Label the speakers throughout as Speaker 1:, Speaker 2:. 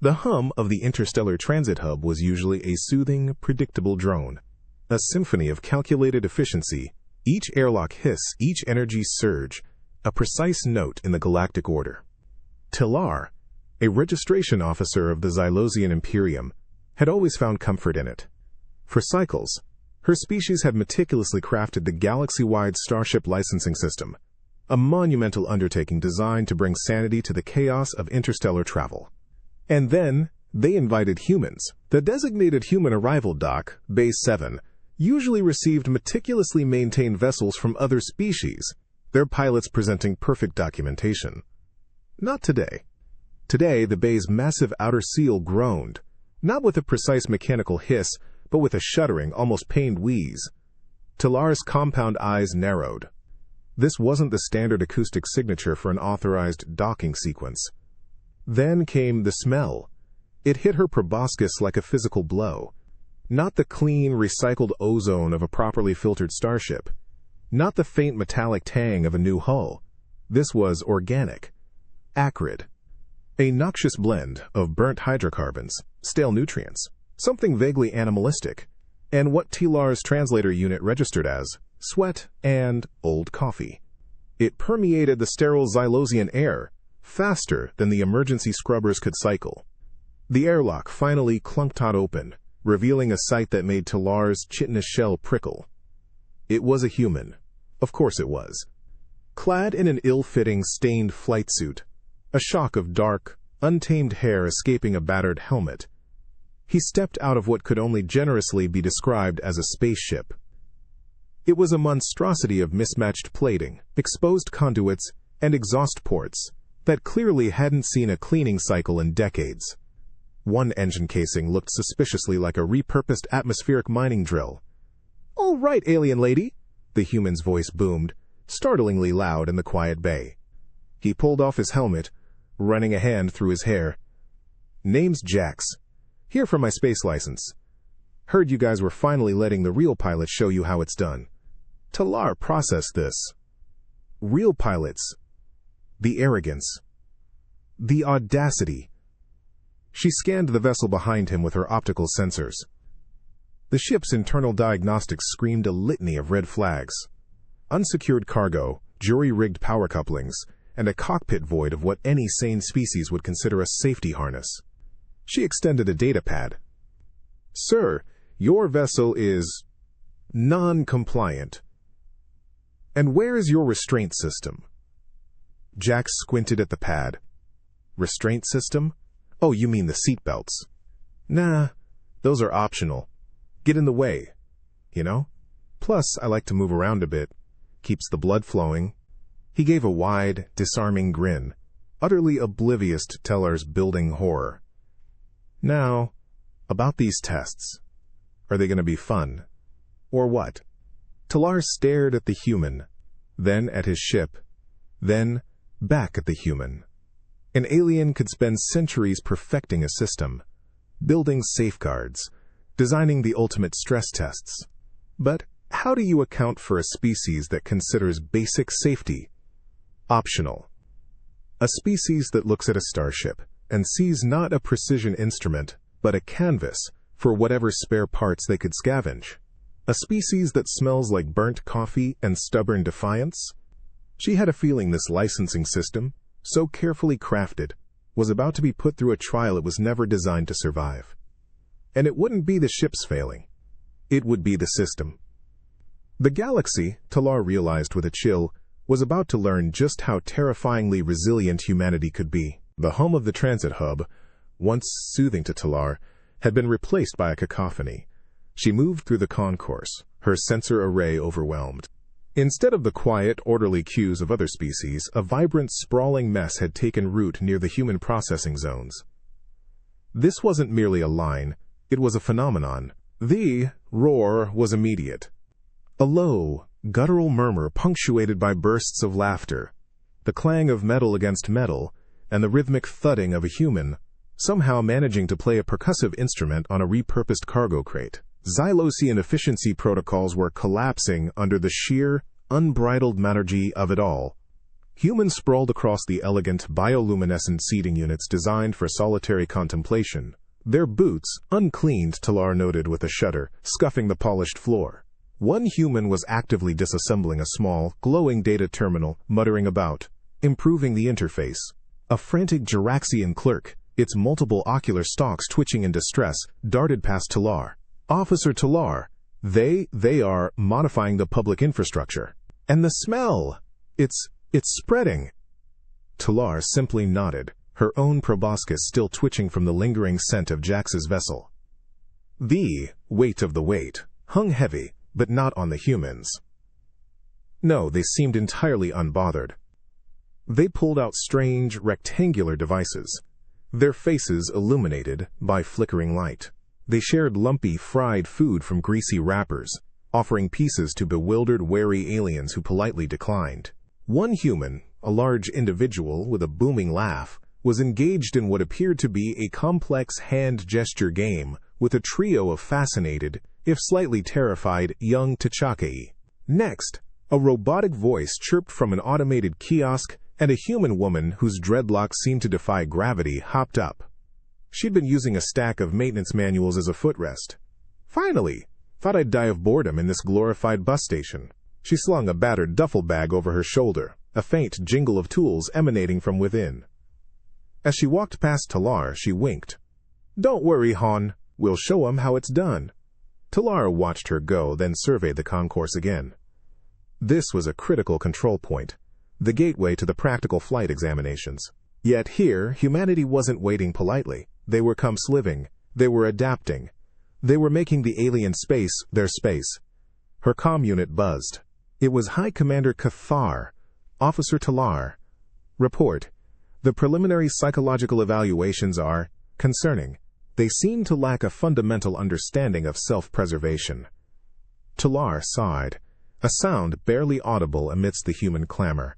Speaker 1: The hum of the interstellar transit hub was usually a soothing, predictable drone, a symphony of calculated efficiency, each airlock hiss, each energy surge, a precise note in the galactic order. Tilar, a registration officer of the Xylosian Imperium, had always found comfort in it. For cycles, her species had meticulously crafted the galaxy-wide starship licensing system, a monumental undertaking designed to bring sanity to the chaos of interstellar travel. And then, they invited humans. The designated human arrival dock, Base 7, usually received meticulously maintained vessels from other species, their pilots presenting perfect documentation. Not today. Today, the bay's massive outer seal groaned, not with a precise mechanical hiss, but with a shuddering, almost pained wheeze. Tilar's compound eyes narrowed. This wasn't the standard acoustic signature for an authorized docking sequence. Then came the smell. It hit her proboscis like a physical blow. Not the clean, recycled ozone of a properly filtered starship. Not the faint metallic tang of a new hull. This was organic. Acrid. A noxious blend of burnt hydrocarbons, stale nutrients, something vaguely animalistic, and what Tilar's translator unit registered as sweat and old coffee. It permeated the sterile Xylosian air, faster than the emergency scrubbers could cycle. The airlock finally clunked open, revealing a sight that made Tilar's chitinous shell prickle. It was a human. Of course it was. Clad in an ill-fitting, stained flight suit, a shock of dark, untamed hair escaping a battered helmet, he stepped out of what could only generously be described as a spaceship. It was a monstrosity of mismatched plating, exposed conduits, and exhaust ports that clearly hadn't seen a cleaning cycle in decades. One engine casing looked suspiciously like a repurposed atmospheric mining drill. "All right, alien lady," the human's voice boomed, startlingly loud in the quiet bay. He pulled off his helmet, running a hand through his hair. "Name's Jax. Here for my space license. Heard you guys were finally letting the real pilots show you how it's done." Tilar processed this. Real pilots. The arrogance. The audacity. She scanned the vessel behind him with her optical sensors. The ship's internal diagnostics screamed a litany of red flags. Unsecured cargo, jury-rigged power couplings, and a cockpit void of what any sane species would consider a safety harness. She extended a data pad. "Sir, your vessel is non-compliant. And where is your restraint system?" Jack squinted at the pad. "Restraint system? Oh, you mean the seatbelts." "Nah, those are optional. Get in the way, you know? Plus, I like to move around a bit. Keeps the blood flowing." He gave a wide, disarming grin, utterly oblivious to Tilar's building horror. "Now, about these tests. Are they going to be fun? Or what?" Tilar stared at the human, then at his ship, then back at the human. An alien could spend centuries perfecting a system, building safeguards, designing the ultimate stress tests. But how do you account for a species that considers basic safety optional? A species that looks at a starship and sees not a precision instrument, but a canvas for whatever spare parts they could scavenge. A species that smells like burnt coffee and stubborn defiance. She had a feeling this licensing system, so carefully crafted, was about to be put through a trial it was never designed to survive. And it wouldn't be the ships failing. It would be the system. The galaxy, Tilar realized with a chill, was about to learn just how terrifyingly resilient humanity could be. The hum of the transit hub, once soothing to Tilar, had been replaced by a cacophony. She moved through the concourse, her sensor array overwhelmed. Instead of the quiet, orderly cues of other species, a vibrant, sprawling mess had taken root near the human processing zones. This wasn't merely a line, it was a phenomenon. The roar was immediate. A low, guttural murmur punctuated by bursts of laughter, the clang of metal against metal, and the rhythmic thudding of a human, somehow managing to play a percussive instrument on a repurposed cargo crate. Xylosian efficiency protocols were collapsing under the sheer, unbridled metallurgy of it all. Humans sprawled across the elegant bioluminescent seating units designed for solitary contemplation. Their boots, uncleaned, Talar noted with a shudder, scuffing the polished floor. One human was actively disassembling a small, glowing data terminal, muttering about improving the interface. A frantic Jiraxian clerk, its multiple ocular stalks twitching in distress, darted past Talar. "Officer Talar, they are modifying the public infrastructure. And the smell! It's spreading." Talar simply nodded, her own proboscis still twitching from the lingering scent of Jax's vessel. The weight of the weight hung heavy, but not on the humans. No, they seemed entirely unbothered. They pulled out strange, rectangular devices, their faces illuminated by flickering light. They shared lumpy, fried food from greasy wrappers, offering pieces to bewildered, wary aliens who politely declined. One human, a large individual with a booming laugh, was engaged in what appeared to be a complex hand gesture game with a trio of fascinated, if slightly terrified, young T'Chakei. Next, a robotic voice chirped from an automated kiosk, and a human woman whose dreadlocks seemed to defy gravity hopped up. She'd been using a stack of maintenance manuals as a footrest. "Finally! Thought I'd die of boredom in this glorified bus station." She slung a battered duffel bag over her shoulder, a faint jingle of tools emanating from within. As she walked past Talar, she winked. "Don't worry, Hon. We'll show 'em how it's done." Talar watched her go, then surveyed the concourse again. This was a critical control point, the gateway to the practical flight examinations. Yet here, humanity wasn't waiting politely. They were come-sliving. They were adapting. They were making the alien space their space. Her comm unit buzzed. It was High Commander Cathar. "Officer Talar. Report. The preliminary psychological evaluations are concerning. They seem to lack a fundamental understanding of self-preservation." Talar sighed, a sound barely audible amidst the human clamor.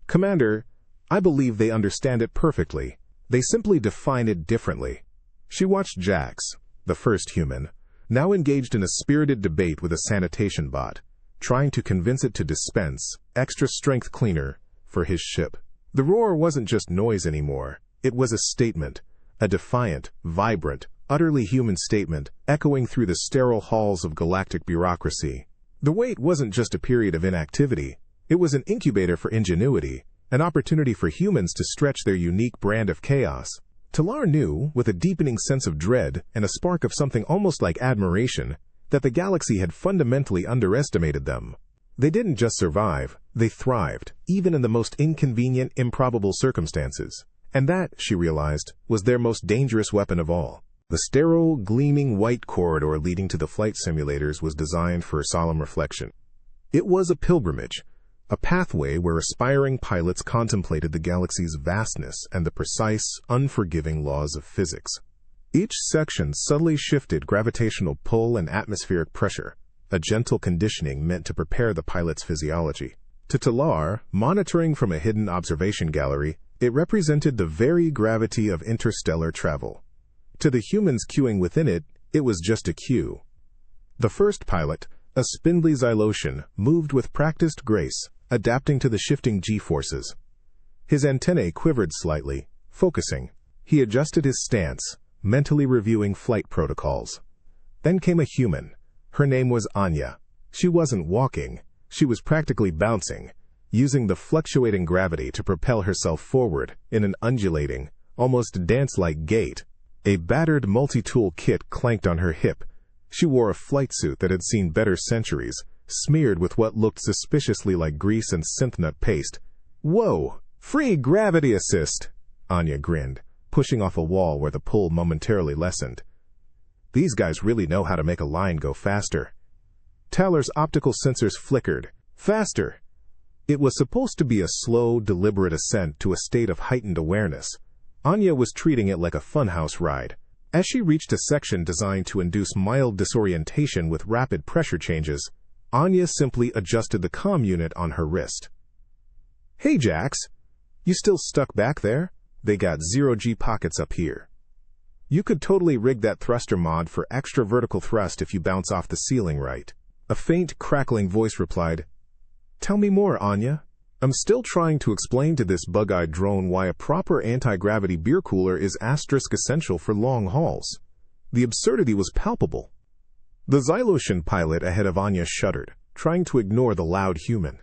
Speaker 1: "Commander, I believe they understand it perfectly. They simply define it differently." She watched Jax, the first human, now engaged in a spirited debate with a sanitation bot, trying to convince it to dispense extra-strength cleaner for his ship. The roar wasn't just noise anymore. It was a statement, a defiant, vibrant, utterly human statement, echoing through the sterile halls of galactic bureaucracy. The wait wasn't just a period of inactivity. It was an incubator for ingenuity, an opportunity for humans to stretch their unique brand of chaos. Talar knew, with a deepening sense of dread and a spark of something almost like admiration, that the galaxy had fundamentally underestimated them. They didn't just survive, they thrived, even in the most inconvenient, improbable circumstances. And that, she realized, was their most dangerous weapon of all. The sterile, gleaming white corridor leading to the flight simulators was designed for solemn reflection. It was a pilgrimage, a pathway where aspiring pilots contemplated the galaxy's vastness and the precise, unforgiving laws of physics. Each section subtly shifted gravitational pull and atmospheric pressure, a gentle conditioning meant to prepare the pilot's physiology. To Talar, monitoring from a hidden observation gallery, it represented the very gravity of interstellar travel. To the humans queuing within it, it was just a queue. The first pilot, a spindly Xylotian, moved with practiced grace, adapting to the shifting G-forces. His antennae quivered slightly, focusing. He adjusted his stance, mentally reviewing flight protocols. Then came a human. Her name was Anya. She wasn't walking. She was practically bouncing, using the fluctuating gravity to propel herself forward in an undulating, almost dance-like gait. A battered multi-tool kit clanked on her hip. She wore a flight suit that had seen better centuries, smeared with what looked suspiciously like grease and synth-nut paste. "Whoa! Free gravity assist!" Anya grinned, pushing off a wall where the pull momentarily lessened. These guys really know how to make a line go faster. Talar's optical sensors flickered. Faster! It was supposed to be a slow, deliberate ascent to a state of heightened awareness. Anya was treating it like a funhouse ride. As she reached a section designed to induce mild disorientation with rapid pressure changes, Anya simply adjusted the comm unit on her wrist. "Hey, Jax, you still stuck back there? They got zero-G pockets up here. You could totally rig that thruster mod for extra vertical thrust if you bounce off the ceiling right." A faint, crackling voice replied, "Tell me more, Anya." I'm still trying to explain to this bug-eyed drone why a proper anti-gravity beer cooler is asterisk essential for long hauls. The absurdity was palpable. The Xyloshan pilot ahead of Anya shuddered, trying to ignore the loud human.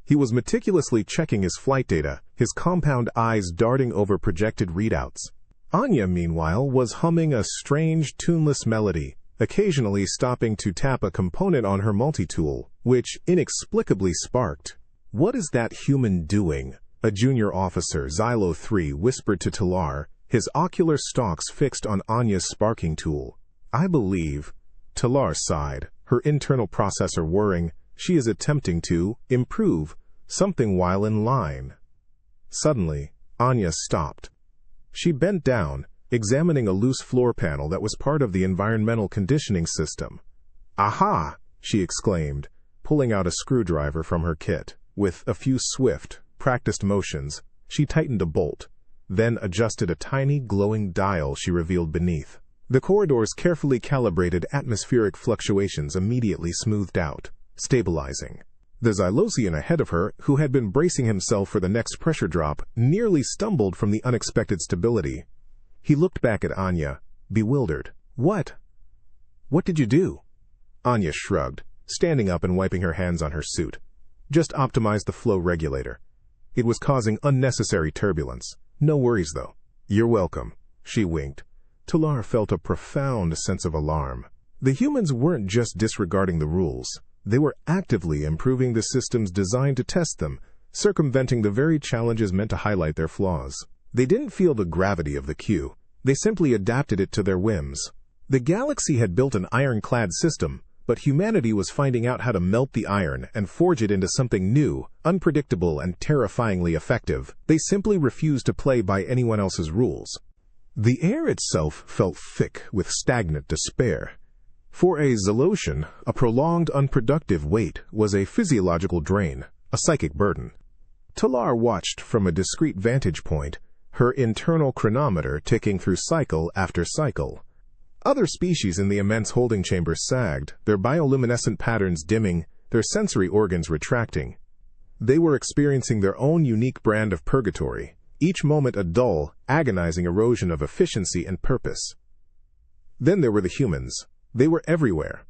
Speaker 1: He was meticulously checking his flight data, his compound eyes darting over projected readouts. Anya, meanwhile, was humming a strange, tuneless melody, occasionally stopping to tap a component on her multi-tool, which inexplicably sparked. "What is that human doing?" a junior officer, Xylo 3, whispered to Talar, his ocular stalks fixed on Anya's sparking tool. "I believe," Talar sighed, her internal processor whirring, "she is attempting to improve something while in line." Suddenly, Anya stopped. She bent down, examining a loose floor panel that was part of the environmental conditioning system. "Aha!" she exclaimed, pulling out a screwdriver from her kit. With a few swift, practiced motions, she tightened a bolt, then adjusted a tiny, glowing dial she revealed beneath. The corridor's carefully calibrated atmospheric fluctuations immediately smoothed out, stabilizing. The Xylosian ahead of her, who had been bracing himself for the next pressure drop, nearly stumbled from the unexpected stability. He looked back at Anya, bewildered. What did you do?" Anya shrugged, standing up and wiping her hands on her suit. "Just optimized the flow regulator. It was causing unnecessary turbulence. No worries, though." "You're welcome," she winked. Talar felt a profound sense of alarm. The humans weren't just disregarding the rules. They were actively improving the systems designed to test them, circumventing the very challenges meant to highlight their flaws. They didn't feel the gravity of the cue. They simply adapted it to their whims. The galaxy had built an ironclad system, but humanity was finding out how to melt the iron and forge it into something new, unpredictable, and terrifyingly effective. They simply refused to play by anyone else's rules. The air itself felt thick with stagnant despair. For a Xyloshan, a prolonged, unproductive wait was a physiological drain, a psychic burden. Talar watched from a discreet vantage point, her internal chronometer ticking through cycle after cycle. Other species in the immense holding chamber sagged, their bioluminescent patterns dimming, their sensory organs retracting. They were experiencing their own unique brand of purgatory, each moment a dull, agonizing erosion of efficiency and purpose. Then there were the humans. They were everywhere.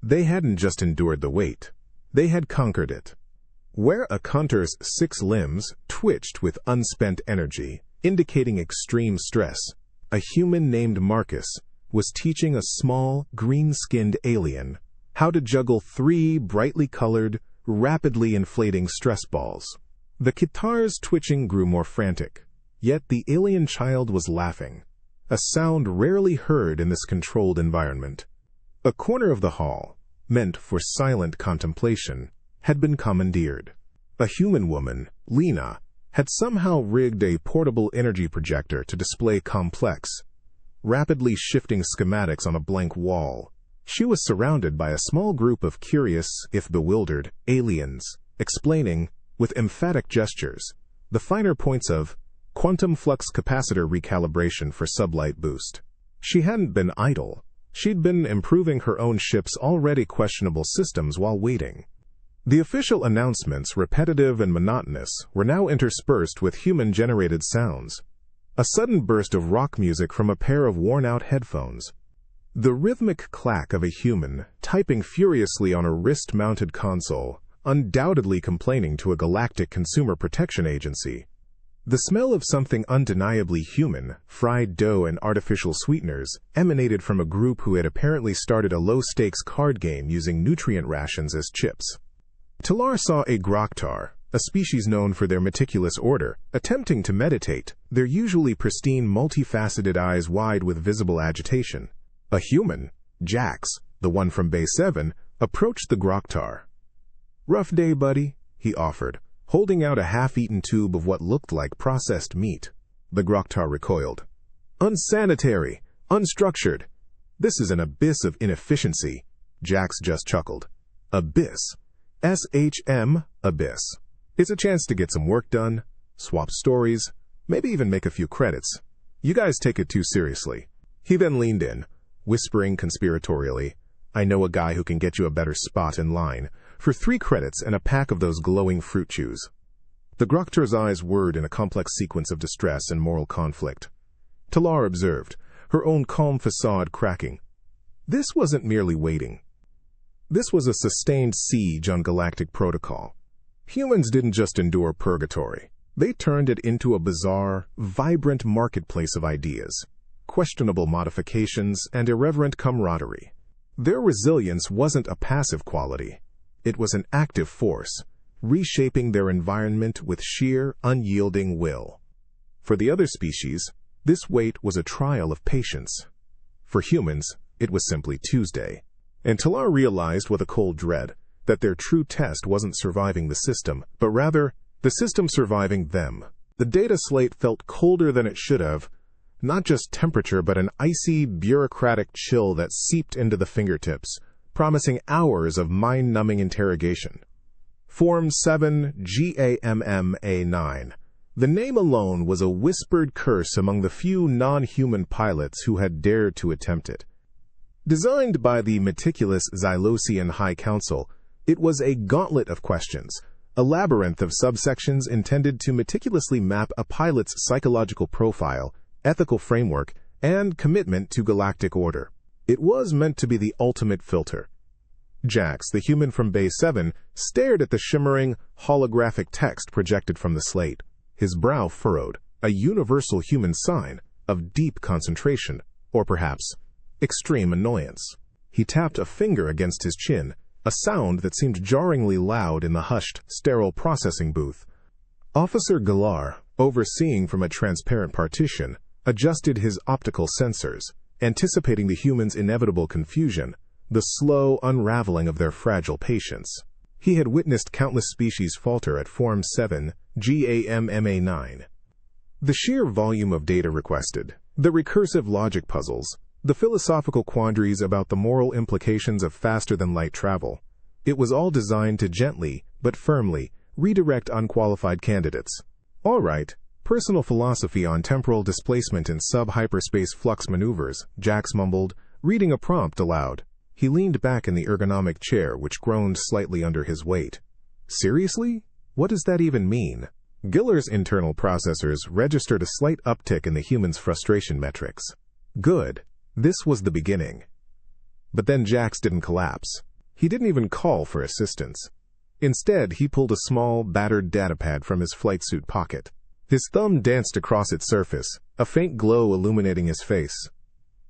Speaker 1: They hadn't just endured the wait. They had conquered it. Where a Kunter's 6 limbs twitched with unspent energy, indicating extreme stress, a human named Marcus was teaching a small, green-skinned alien how to juggle 3 brightly colored, rapidly inflating stress balls. The Kitar's twitching grew more frantic, yet the alien child was laughing, a sound rarely heard in this controlled environment. A corner of the hall, meant for silent contemplation, had been commandeered. A human woman, Lena, had somehow rigged a portable energy projector to display complex, rapidly shifting schematics on a blank wall. She was surrounded by a small group of curious, if bewildered, aliens, explaining, with emphatic gestures, the finer points of quantum flux capacitor recalibration for sublight boost. She hadn't been idle. She'd been improving her own ship's already questionable systems while waiting. The official announcements, repetitive and monotonous, were now interspersed with human-generated sounds. A sudden burst of rock music from a pair of worn-out headphones. The rhythmic clack of a human typing furiously on a wrist-mounted console, undoubtedly complaining to a galactic consumer protection agency. The smell of something undeniably human, fried dough and artificial sweeteners, emanated from a group who had apparently started a low-stakes card game using nutrient rations as chips. Talar saw a Groktar, a species known for their meticulous order, attempting to meditate, their usually pristine, multifaceted eyes wide with visible agitation. A human, Jax, the one from Bay 7, approached the Groktar. "Rough day, buddy," he offered, holding out a half-eaten tube of what looked like processed meat. The Groktar recoiled. "Unsanitary, unstructured. This is an abyss of inefficiency," Jax just chuckled. "Abyss. SHM, abyss. It's a chance to get some work done, swap stories, maybe even make a few credits. You guys take it too seriously." He then leaned in, whispering conspiratorially, "I know a guy who can get you a better spot in line, for 3 credits and a pack of those glowing fruit chews." The Grokter's eyes whirred in a complex sequence of distress and moral conflict. Talar observed, her own calm facade cracking. This wasn't merely waiting. This was a sustained siege on galactic protocol. Humans didn't just endure purgatory. They turned it into a bizarre, vibrant marketplace of ideas, questionable modifications, and irreverent camaraderie. Their resilience wasn't a passive quality. It was an active force, reshaping their environment with sheer, unyielding will. For the other species, this wait was a trial of patience. For humans, it was simply Tuesday. And Talar realized with a cold dread that their true test wasn't surviving the system, but rather the system surviving them. The data slate felt colder than it should have, not just temperature, but an icy, bureaucratic chill that seeped into the fingertips, promising hours of mind-numbing interrogation. Form 7 GAMMA9. The name alone was a whispered curse among the few non-human pilots who had dared to attempt it. Designed by the meticulous Xylosian High Council, it was a gauntlet of questions, a labyrinth of subsections intended to meticulously map a pilot's psychological profile, ethical framework, and commitment to galactic order. It was meant to be the ultimate filter. Jax, the human from Bay 7, stared at the shimmering, holographic text projected from the slate. His brow furrowed, a universal human sign of deep concentration, or perhaps extreme annoyance. He tapped a finger against his chin, a sound that seemed jarringly loud in the hushed, sterile processing booth. Officer Galar, overseeing from a transparent partition, adjusted his optical sensors, anticipating the humans' inevitable confusion, the slow unraveling of their fragile patience. He had witnessed countless species falter at Form 7 GAMMA9. The sheer volume of data requested, the recursive logic puzzles, the philosophical quandaries about the moral implications of faster-than-light travel. It was all designed to gently, but firmly, redirect unqualified candidates. All right, personal philosophy on temporal displacement in sub-hyperspace flux maneuvers, Jax mumbled, reading a prompt aloud. He leaned back in the ergonomic chair, which groaned slightly under his weight. Seriously? What does that even mean? Giller's internal processors registered a slight uptick in the human's frustration metrics. Good. This was the beginning. But then Jax didn't collapse. He didn't even call for assistance. Instead, he pulled a small, battered datapad from his flight suit pocket. His thumb danced across its surface, a faint glow illuminating his face.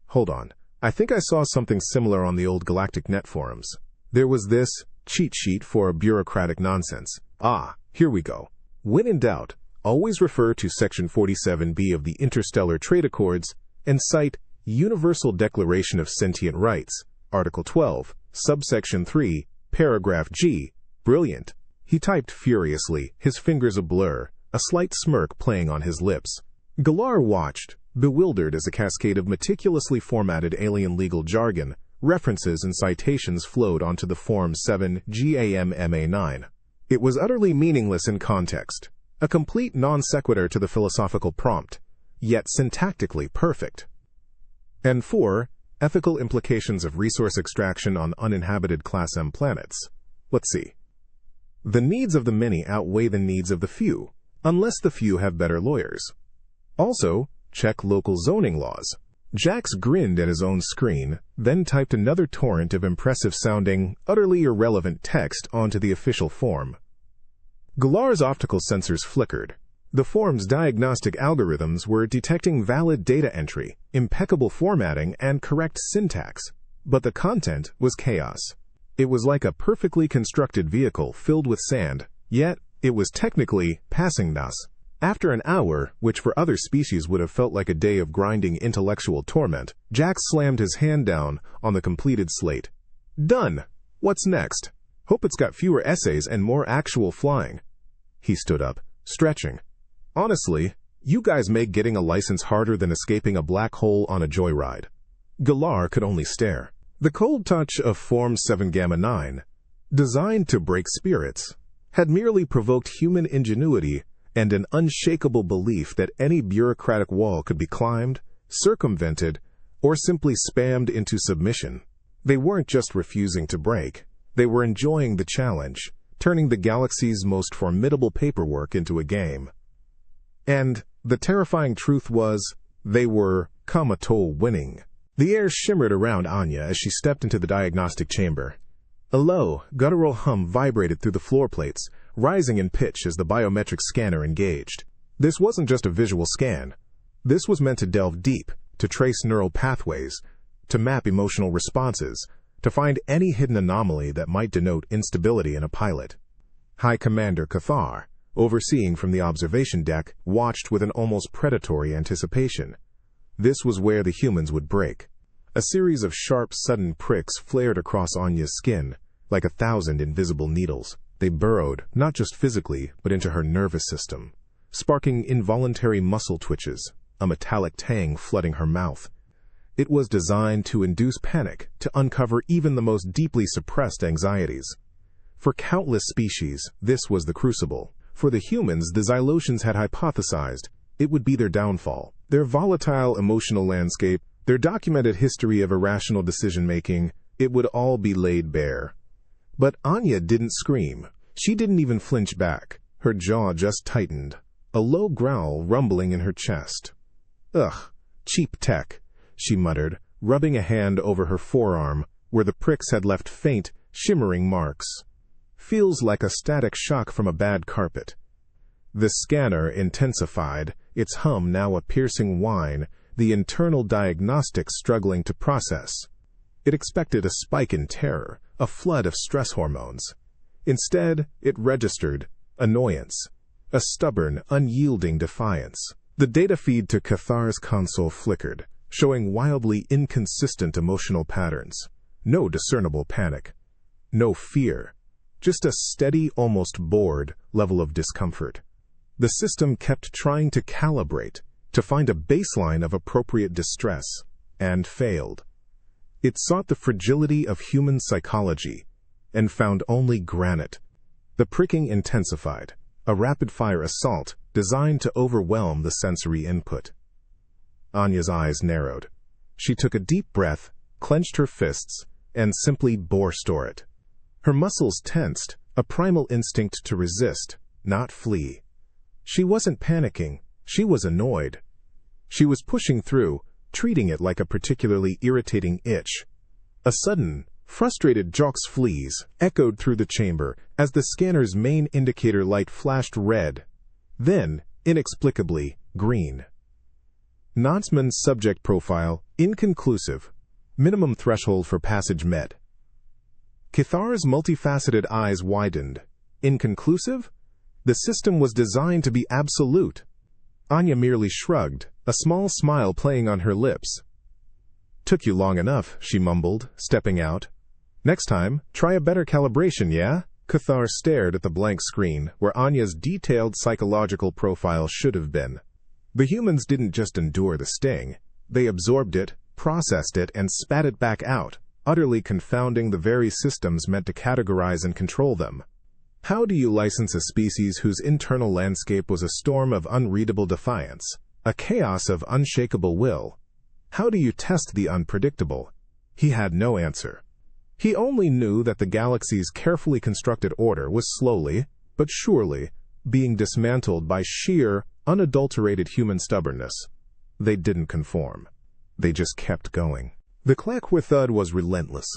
Speaker 1: Hold on. I think I saw something similar on the old Galactic Net forums. There was this cheat sheet for bureaucratic nonsense. Ah, here we go. When in doubt, always refer to Section 47B of the Interstellar Trade Accords and cite Universal Declaration of Sentient Rights, Article 12, Subsection 3, Paragraph G. Brilliant. He typed furiously, his fingers a blur, a slight smirk playing on his lips. Galar watched, bewildered as a cascade of meticulously formatted alien legal jargon, references and citations flowed onto the Form 7 GAMMA9. It was utterly meaningless in context, a complete non sequitur to the philosophical prompt, yet syntactically perfect. And 4. Ethical implications of resource extraction on uninhabited Class M planets. Let's see. The needs of the many outweigh the needs of the few, unless the few have better lawyers. Also, check local zoning laws. Jax grinned at his own screen, then typed another torrent of impressive-sounding, utterly irrelevant text onto the official form. Galar's optical sensors flickered. The form's diagnostic algorithms were detecting valid data entry, impeccable formatting, and correct syntax, but the content was chaos. It was like a perfectly constructed vehicle filled with sand, yet it was technically passing us. After an hour, which for other species would have felt like a day of grinding intellectual torment, Jax slammed his hand down on the completed slate. Done! What's next? Hope it's got fewer essays and more actual flying. He stood up, stretching. Honestly, you guys make getting a license harder than escaping a black hole on a joyride. Galar could only stare. The cold touch of Form 7 Gamma 9, designed to break spirits, had merely provoked human ingenuity and an unshakable belief that any bureaucratic wall could be climbed, circumvented, or simply spammed into submission. They weren't just refusing to break. They were enjoying the challenge, turning the galaxy's most formidable paperwork into a game. And the terrifying truth was, they were winning. The air shimmered around Anya as she stepped into the diagnostic chamber. A low, guttural hum vibrated through the floor plates, rising in pitch as the biometric scanner engaged. This wasn't just a visual scan. This was meant to delve deep, to trace neural pathways, to map emotional responses, to find any hidden anomaly that might denote instability in a pilot. High Commander Cathar, overseeing from the observation deck, watched with an almost predatory anticipation. This was where the humans would break. A series of sharp, sudden pricks flared across Anya's skin, like 1,000 invisible needles. They burrowed, not just physically, but into her nervous system, sparking involuntary muscle twitches, a metallic tang flooding her mouth. It was designed to induce panic, to uncover even the most deeply suppressed anxieties. For countless species, this was the crucible. For the humans, the Xylotians had hypothesized it would be their downfall. Their volatile emotional landscape, their documented history of irrational decision-making, it would all be laid bare. But Anya didn't scream. She didn't even flinch back. Her jaw just tightened, a low growl rumbling in her chest. "Ugh, cheap tech," she muttered, rubbing a hand over her forearm, where the pricks had left faint, shimmering marks. "Feels like a static shock from a bad carpet." The scanner intensified, its hum now a piercing whine, the internal diagnostics struggling to process. It expected a spike in terror, a flood of stress hormones. Instead, it registered annoyance, a stubborn, unyielding defiance. The data feed to Cathar's console flickered, showing wildly inconsistent emotional patterns. No discernible panic. No fear. Just a steady, almost bored level of discomfort. The system kept trying to calibrate, to find a baseline of appropriate distress, and failed. It sought the fragility of human psychology, and found only granite. The pricking intensified, a rapid-fire assault designed to overwhelm the sensory input. Anya's eyes narrowed. She took a deep breath, clenched her fists, and simply bore store it. Her muscles tensed, a primal instinct to resist, not flee. She wasn't panicking, she was annoyed. She was pushing through, treating it like a particularly irritating itch. A sudden, frustrated Jock's fleas echoed through the chamber as the scanner's main indicator light flashed red, then, inexplicably, green. Nanzman's subject profile, inconclusive. Minimum threshold for passage met. Cathar's multifaceted eyes widened. Inconclusive? The system was designed to be absolute. Anya merely shrugged, a small smile playing on her lips. "Took you long enough," she mumbled, stepping out. "Next time, try a better calibration, yeah?" Cathar stared at the blank screen, where Anya's detailed psychological profile should have been. The humans didn't just endure the sting. They absorbed it, processed it, and spat it back out, utterly confounding the very systems meant to categorize and control them. How do you license a species whose internal landscape was a storm of unreadable defiance, a chaos of unshakable will? How do you test the unpredictable? He had no answer. He only knew that the galaxy's carefully constructed order was slowly, but surely, being dismantled by sheer, unadulterated human stubbornness. They didn't conform. They just kept going. The clack with thud was relentless.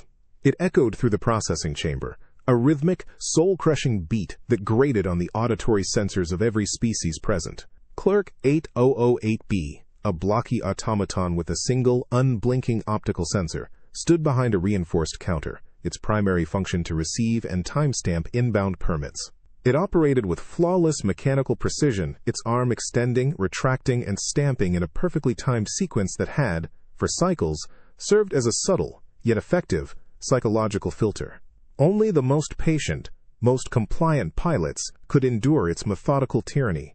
Speaker 1: It echoed through the processing chamber, a rhythmic, soul-crushing beat that grated on the auditory sensors of every species present. Clerk 8008B, a blocky automaton with a single, unblinking optical sensor, stood behind a reinforced counter, its primary function to receive and timestamp inbound permits. It operated with flawless mechanical precision, its arm extending, retracting, and stamping in a perfectly timed sequence that had, for cycles, served as a subtle, yet effective, psychological filter. Only the most patient, most compliant pilots could endure its methodical tyranny.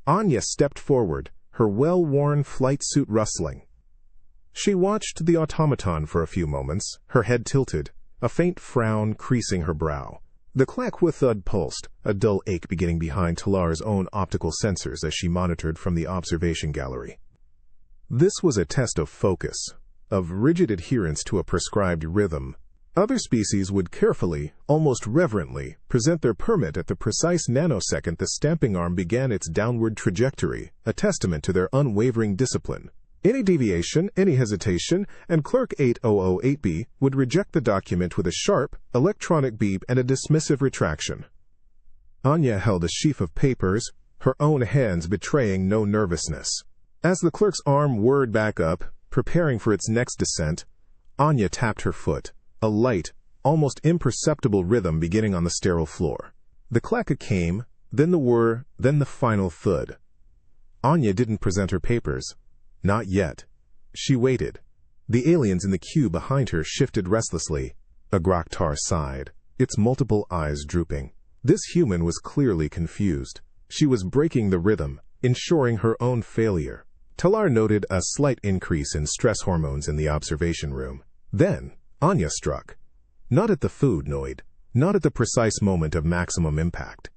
Speaker 1: Anya stepped forward, her well-worn flight suit rustling. She watched the automaton for a few moments, her head tilted, a faint frown creasing her brow. The clack with thud pulsed, a dull ache beginning behind Talar's own optical sensors as she monitored from the observation gallery. This was a test of focus, of rigid adherence to a prescribed rhythm, Other species would carefully, almost reverently, present their permit at the precise nanosecond the stamping arm began its downward trajectory, a testament to their unwavering discipline. Any deviation, any hesitation, and Clerk 8008B would reject the document with a sharp, electronic beep and a dismissive retraction. Anya held a sheaf of papers, her own hands betraying no nervousness. As the clerk's arm whirred back up, preparing for its next descent, Anya tapped her foot, a light, almost imperceptible rhythm beginning on the sterile floor. The clacka came, then the whir, then the final thud. Anya didn't present her papers. Not yet. She waited. The aliens in the queue behind her shifted restlessly. A Groktar sighed, its multiple eyes drooping. This human was clearly confused. She was breaking the rhythm, ensuring her own failure. Talar noted a slight increase in stress hormones in the observation room. Then, Anya struck. Not at the food noid, not at the precise moment of maximum impact.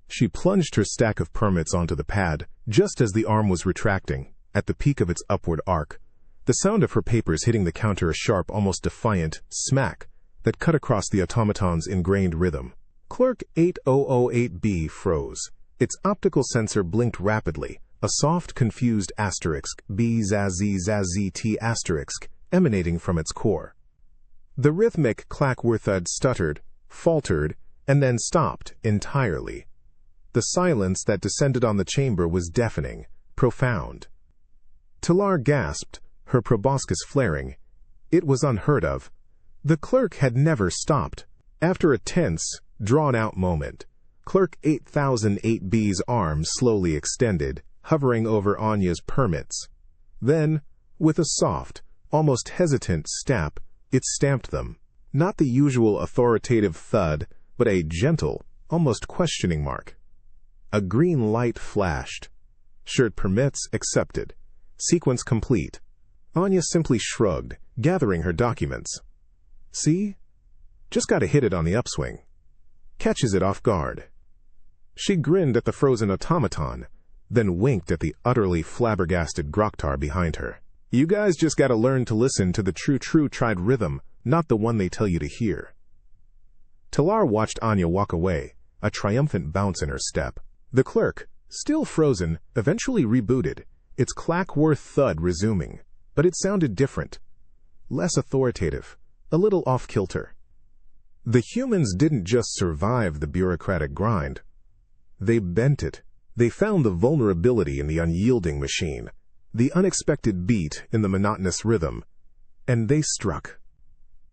Speaker 1: She plunged her stack of permits onto the pad, just as the arm was retracting, at the peak of its upward arc. The sound of her papers hitting the counter a sharp, almost defiant smack that cut across the automaton's ingrained rhythm. Clerk 8008B froze. Its optical sensor blinked rapidly, a soft, confused asterisk, B-Z-Z-Z-T asterisk, emanating from its core. The rhythmic clack-whir-thud stuttered, faltered, and then stopped entirely. The silence that descended on the chamber was deafening, profound. Talar gasped, her proboscis flaring. It was unheard of. The clerk had never stopped. After a tense, drawn-out moment, Clerk 8008B's arm slowly extended, hovering over Anya's permits. Then, with a soft, almost hesitant stamp, it stamped them. Not the usual authoritative thud, but a gentle, almost questioning mark. A green light flashed. Shirt permits accepted. Sequence complete. Anya simply shrugged, gathering her documents. See? Just gotta hit it on the upswing. Catches it off guard. She grinned at the frozen automaton, then winked at the utterly flabbergasted Groktar behind her. You guys just gotta learn to listen to the true tried rhythm, not the one they tell you to hear. Talar watched Anya walk away, a triumphant bounce in her step. The clerk, still frozen, eventually rebooted, its clack-whir thud resuming, but it sounded different. Less authoritative, a little off-kilter. The humans didn't just survive the bureaucratic grind. They bent it. They found the vulnerability in the unyielding machine, the unexpected beat in the monotonous rhythm, and they struck.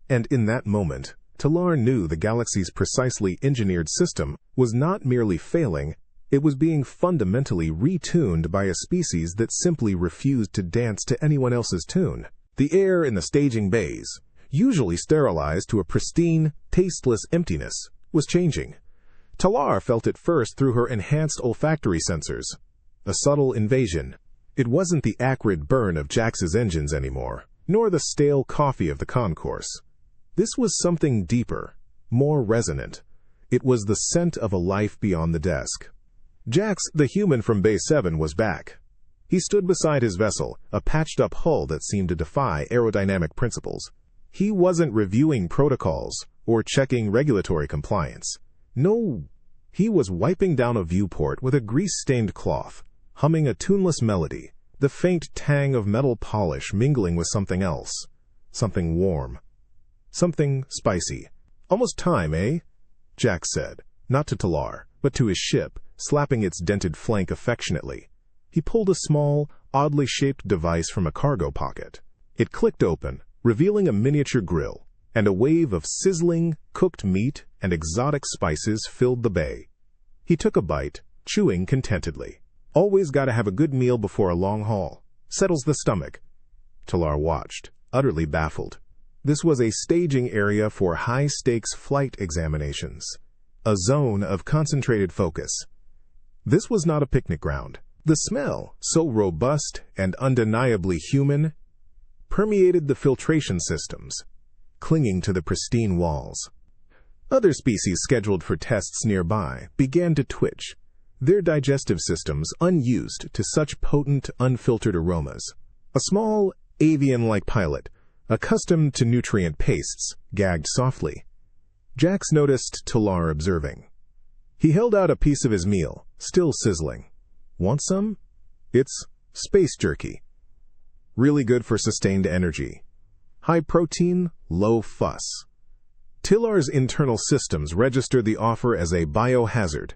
Speaker 1: And in that moment, Talar knew the galaxy's precisely engineered system was not merely failing, it was being fundamentally retuned by a species that simply refused to dance to anyone else's tune. The air in the staging bays, usually sterilized to a pristine, tasteless emptiness, was changing. Talar felt it first through her enhanced olfactory sensors. A subtle invasion. It wasn't the acrid burn of Jax's engines anymore, nor the stale coffee of the concourse. This was something deeper, more resonant. It was the scent of a life beyond the desk. Jax, the human from Bay 7, was back. He stood beside his vessel, a patched-up hull that seemed to defy aerodynamic principles. He wasn't reviewing protocols or checking regulatory compliance. No, he was wiping down a viewport with a grease-stained cloth, humming a tuneless melody, the faint tang of metal polish mingling with something else, something warm, something spicy. Almost time, eh? Jax said, not to Talar, but to his ship, slapping its dented flank affectionately. He pulled a small, oddly shaped device from a cargo pocket. It clicked open, revealing a miniature grill, and a wave of sizzling, cooked meat and exotic spices filled the bay. He took a bite, chewing contentedly. Always gotta have a good meal before a long haul. Settles the stomach. Talar watched, utterly baffled. This was a staging area for high-stakes flight examinations. A zone of concentrated focus. This was not a picnic ground. The smell, so robust and undeniably human, permeated the filtration systems, clinging to the pristine walls. Other species scheduled for tests nearby began to twitch, their digestive systems unused to such potent, unfiltered aromas. A small, avian-like pilot, accustomed to nutrient pastes, gagged softly. Jax noticed Talar observing. He held out a piece of his meal, still sizzling. Want some? It's space jerky. Really good for sustained energy. High protein, low fuss. Talar's internal systems registered the offer as a biohazard.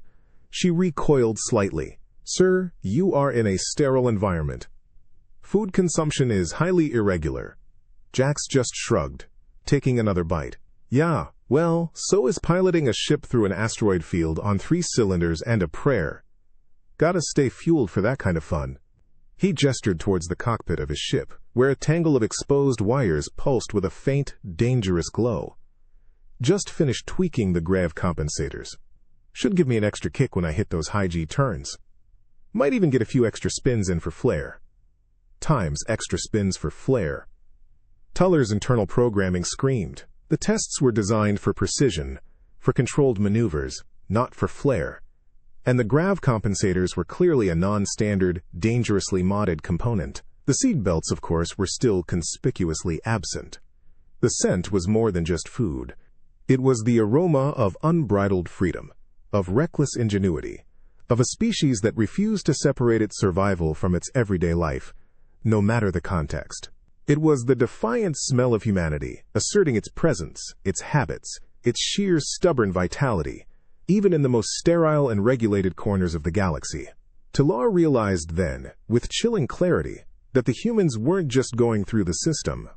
Speaker 1: She recoiled slightly. Sir, you are in a sterile environment. Food consumption is highly irregular. Jax just shrugged, taking another bite. Yeah, well, so is piloting a ship through an asteroid field on 3 cylinders and a prayer. Gotta stay fueled for that kind of fun. He gestured towards the cockpit of his ship, where a tangle of exposed wires pulsed with a faint, dangerous glow. Just finished tweaking the grav compensators. Should give me an extra kick when I hit those high G turns. Might even get a few extra spins in for flair. Times extra spins for flair. Tuller's internal programming screamed. The tests were designed for precision, for controlled maneuvers, not for flair. And the grav compensators were clearly a non-standard, dangerously modded component. The seed belts, of course, were still conspicuously absent. The scent was more than just food. It was the aroma of unbridled freedom, of reckless ingenuity, of a species that refused to separate its survival from its everyday life, no matter the context. It was the defiant smell of humanity, asserting its presence, its habits, its sheer stubborn vitality, even in the most sterile and regulated corners of the galaxy. Talar realized then, with chilling clarity, that the humans weren't just going through the system.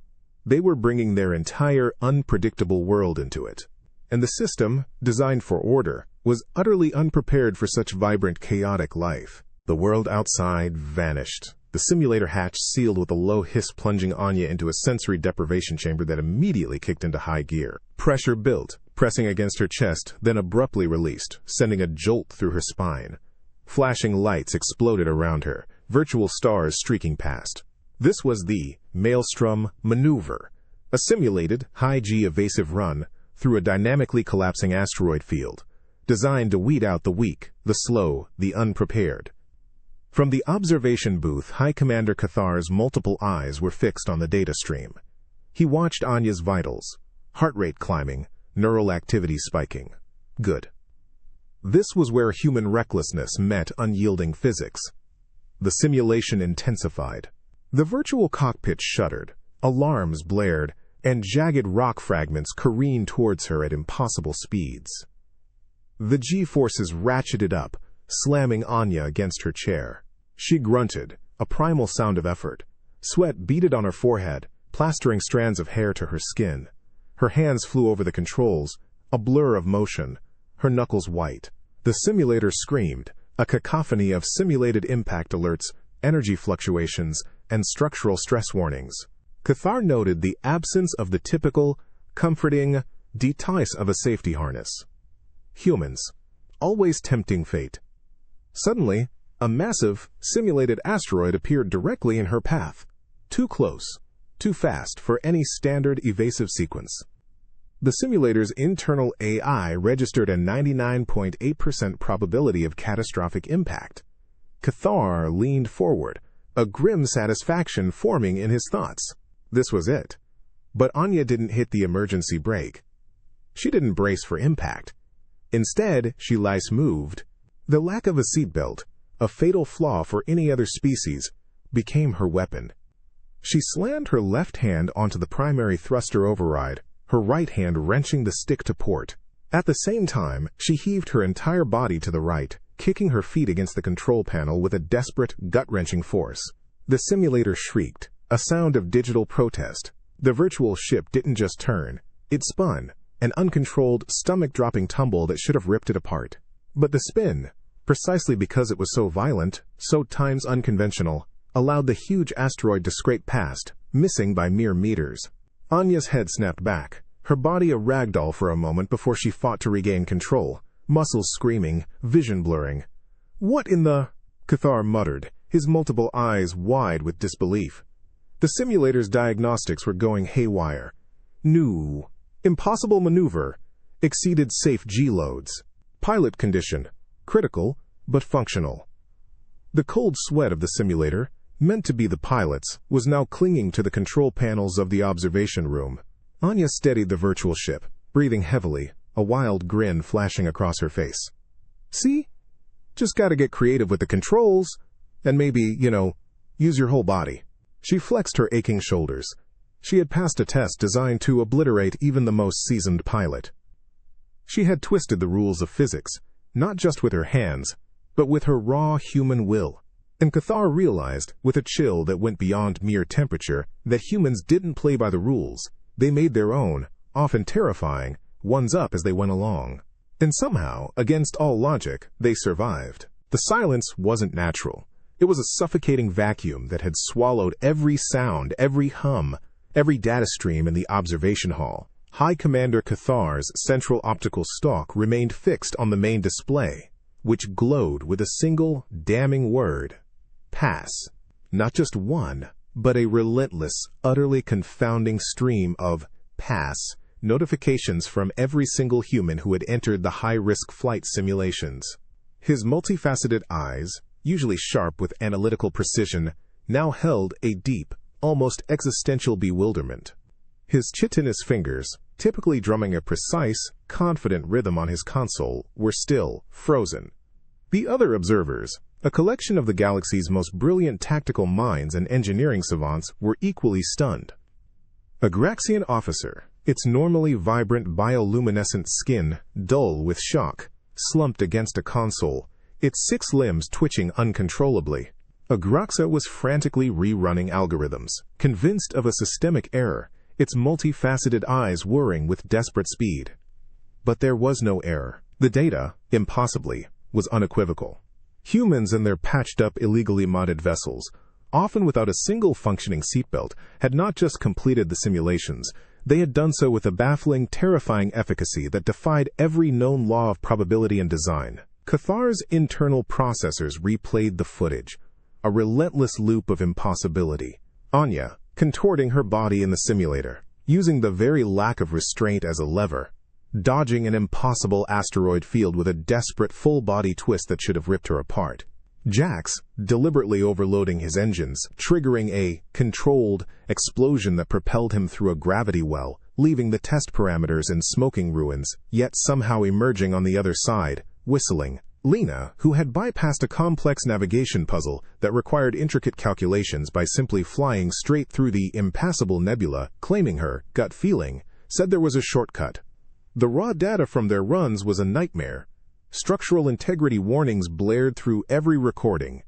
Speaker 1: They were bringing their entire unpredictable world into it. And the system, designed for order, was utterly unprepared for such vibrant, chaotic life. The world outside vanished. The simulator hatch sealed with a low hiss, plunging Anya into a sensory deprivation chamber that immediately kicked into high gear. Pressure built, pressing against her chest, then abruptly released, sending a jolt through her spine. Flashing lights exploded around her, virtual stars streaking past. This was the Maelstrom Maneuver, a simulated, high-G evasive run through a dynamically collapsing asteroid field, designed to weed out the weak, the slow, the unprepared. From the observation booth, High Commander Cathar's multiple eyes were fixed on the data stream. He watched Anya's vitals, heart rate climbing, neural activity spiking. Good. This was where human recklessness met unyielding physics. The simulation intensified. The virtual cockpit shuddered, alarms blared, and jagged rock fragments careened towards her at impossible speeds. The G-forces ratcheted up, slamming Anya against her chair. She grunted, a primal sound of effort. Sweat beaded on her forehead, plastering strands of hair to her skin. Her hands flew over the controls, a blur of motion, her knuckles white. The simulator screamed, a cacophony of simulated impact alerts, energy fluctuations, and structural stress warnings. Cathar noted the absence of the typical, comforting details of a safety harness. Humans, always tempting fate. Suddenly, a massive, simulated asteroid appeared directly in her path. Too close, too fast for any standard evasive sequence. The simulator's internal AI registered a 99.8% probability of catastrophic impact. Cathar leaned forward, a grim satisfaction forming in his thoughts. This was it. But Anya didn't hit the emergency brake. She didn't brace for impact. Instead, she moved. The lack of a seatbelt, a fatal flaw for any other species, became her weapon. She slammed her left hand onto the primary thruster override, her right hand wrenching the stick to port. At the same time, she heaved her entire body to the right, kicking her feet against the control panel with a desperate, gut-wrenching force. The simulator shrieked, a sound of digital protest. The virtual ship didn't just turn, it spun, an uncontrolled, stomach-dropping tumble that should have ripped it apart. But the spin, precisely because it was so violent, so times unconventional, allowed the huge asteroid to scrape past, missing by mere meters. Anya's head snapped back, her body a ragdoll for a moment before she fought to regain control, muscles screaming, vision blurring. "What in the—" Cathar muttered, his multiple eyes wide with disbelief. The simulator's diagnostics were going haywire. New. Impossible maneuver. Exceeded safe G-loads. Pilot condition. Critical, but functional. The cold sweat of the simulator, meant to be the pilot's, was now clinging to the control panels of the observation room. Anya steadied the virtual ship, breathing heavily, a wild grin flashing across her face. See? Just gotta get creative with the controls, and maybe, use your whole body. She flexed her aching shoulders. She had passed a test designed to obliterate even the most seasoned pilot. She had twisted the rules of physics, not just with her hands, but with her raw human will. And Cathar realized, with a chill that went beyond mere temperature, that humans didn't play by the rules. They made their own, often terrifying, ones up as they went along. And somehow, against all logic, they survived. The silence wasn't natural. It was a suffocating vacuum that had swallowed every sound, every hum, every data stream in the observation hall. High Commander Cathar's central optical stalk remained fixed on the main display, which glowed with a single, damning word: pass. Not just one, but a relentless, utterly confounding stream of pass notifications from every single human who had entered the high-risk flight simulations. His multifaceted eyes, usually sharp with analytical precision, now held a deep, almost existential bewilderment. His chitinous fingers, typically drumming a precise, confident rhythm on his console, were still frozen. The other observers, a collection of the galaxy's most brilliant tactical minds and engineering savants, were equally stunned. A Graxian officer, its normally vibrant bioluminescent skin dull with shock, slumped against a console, its 6 limbs twitching uncontrollably. Agraxa was frantically rerunning algorithms, convinced of a systemic error, its multifaceted eyes whirring with desperate speed. But there was no error. The data, impossibly, was unequivocal. Humans in their patched-up, illegally modded vessels, often without a single functioning seatbelt, had not just completed the simulations, they had done so with a baffling, terrifying efficacy that defied every known law of probability and design. Cathar's internal processors replayed the footage, a relentless loop of impossibility. Anya, contorting her body in the simulator, using the very lack of restraint as a lever, dodging an impossible asteroid field with a desperate full-body twist that should have ripped her apart. Jax, deliberately overloading his engines, triggering a controlled explosion that propelled him through a gravity well, leaving the test parameters in smoking ruins, yet somehow emerging on the other side, whistling. Lena, who had bypassed a complex navigation puzzle that required intricate calculations by simply flying straight through the impassable nebula, claiming her gut feeling, said there was a shortcut. The raw data from their runs was a nightmare. Structural integrity warnings blared through every recording.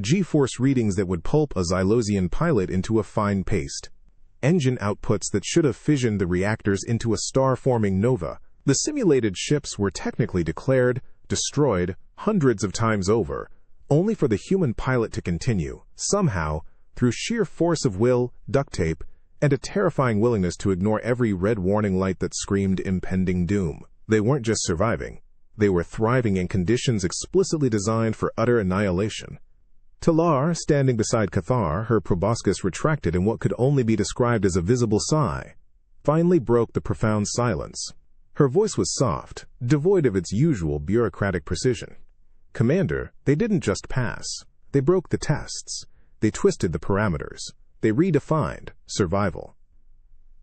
Speaker 1: G-force readings that would pulp a Xylosian pilot into a fine paste. Engine outputs that should have fissioned the reactors into a star-forming nova. The simulated ships were technically declared, destroyed, hundreds of times over, only for the human pilot to continue, somehow, through sheer force of will, duct tape, and a terrifying willingness to ignore every red warning light that screamed impending doom. They weren't just surviving. They were thriving in conditions explicitly designed for utter annihilation. Talar, standing beside Cathar, her proboscis retracted in what could only be described as a visible sigh, finally broke the profound silence. Her voice was soft, devoid of its usual bureaucratic precision. Commander, they didn't just pass. They broke the tests. They twisted the parameters. They redefined survival.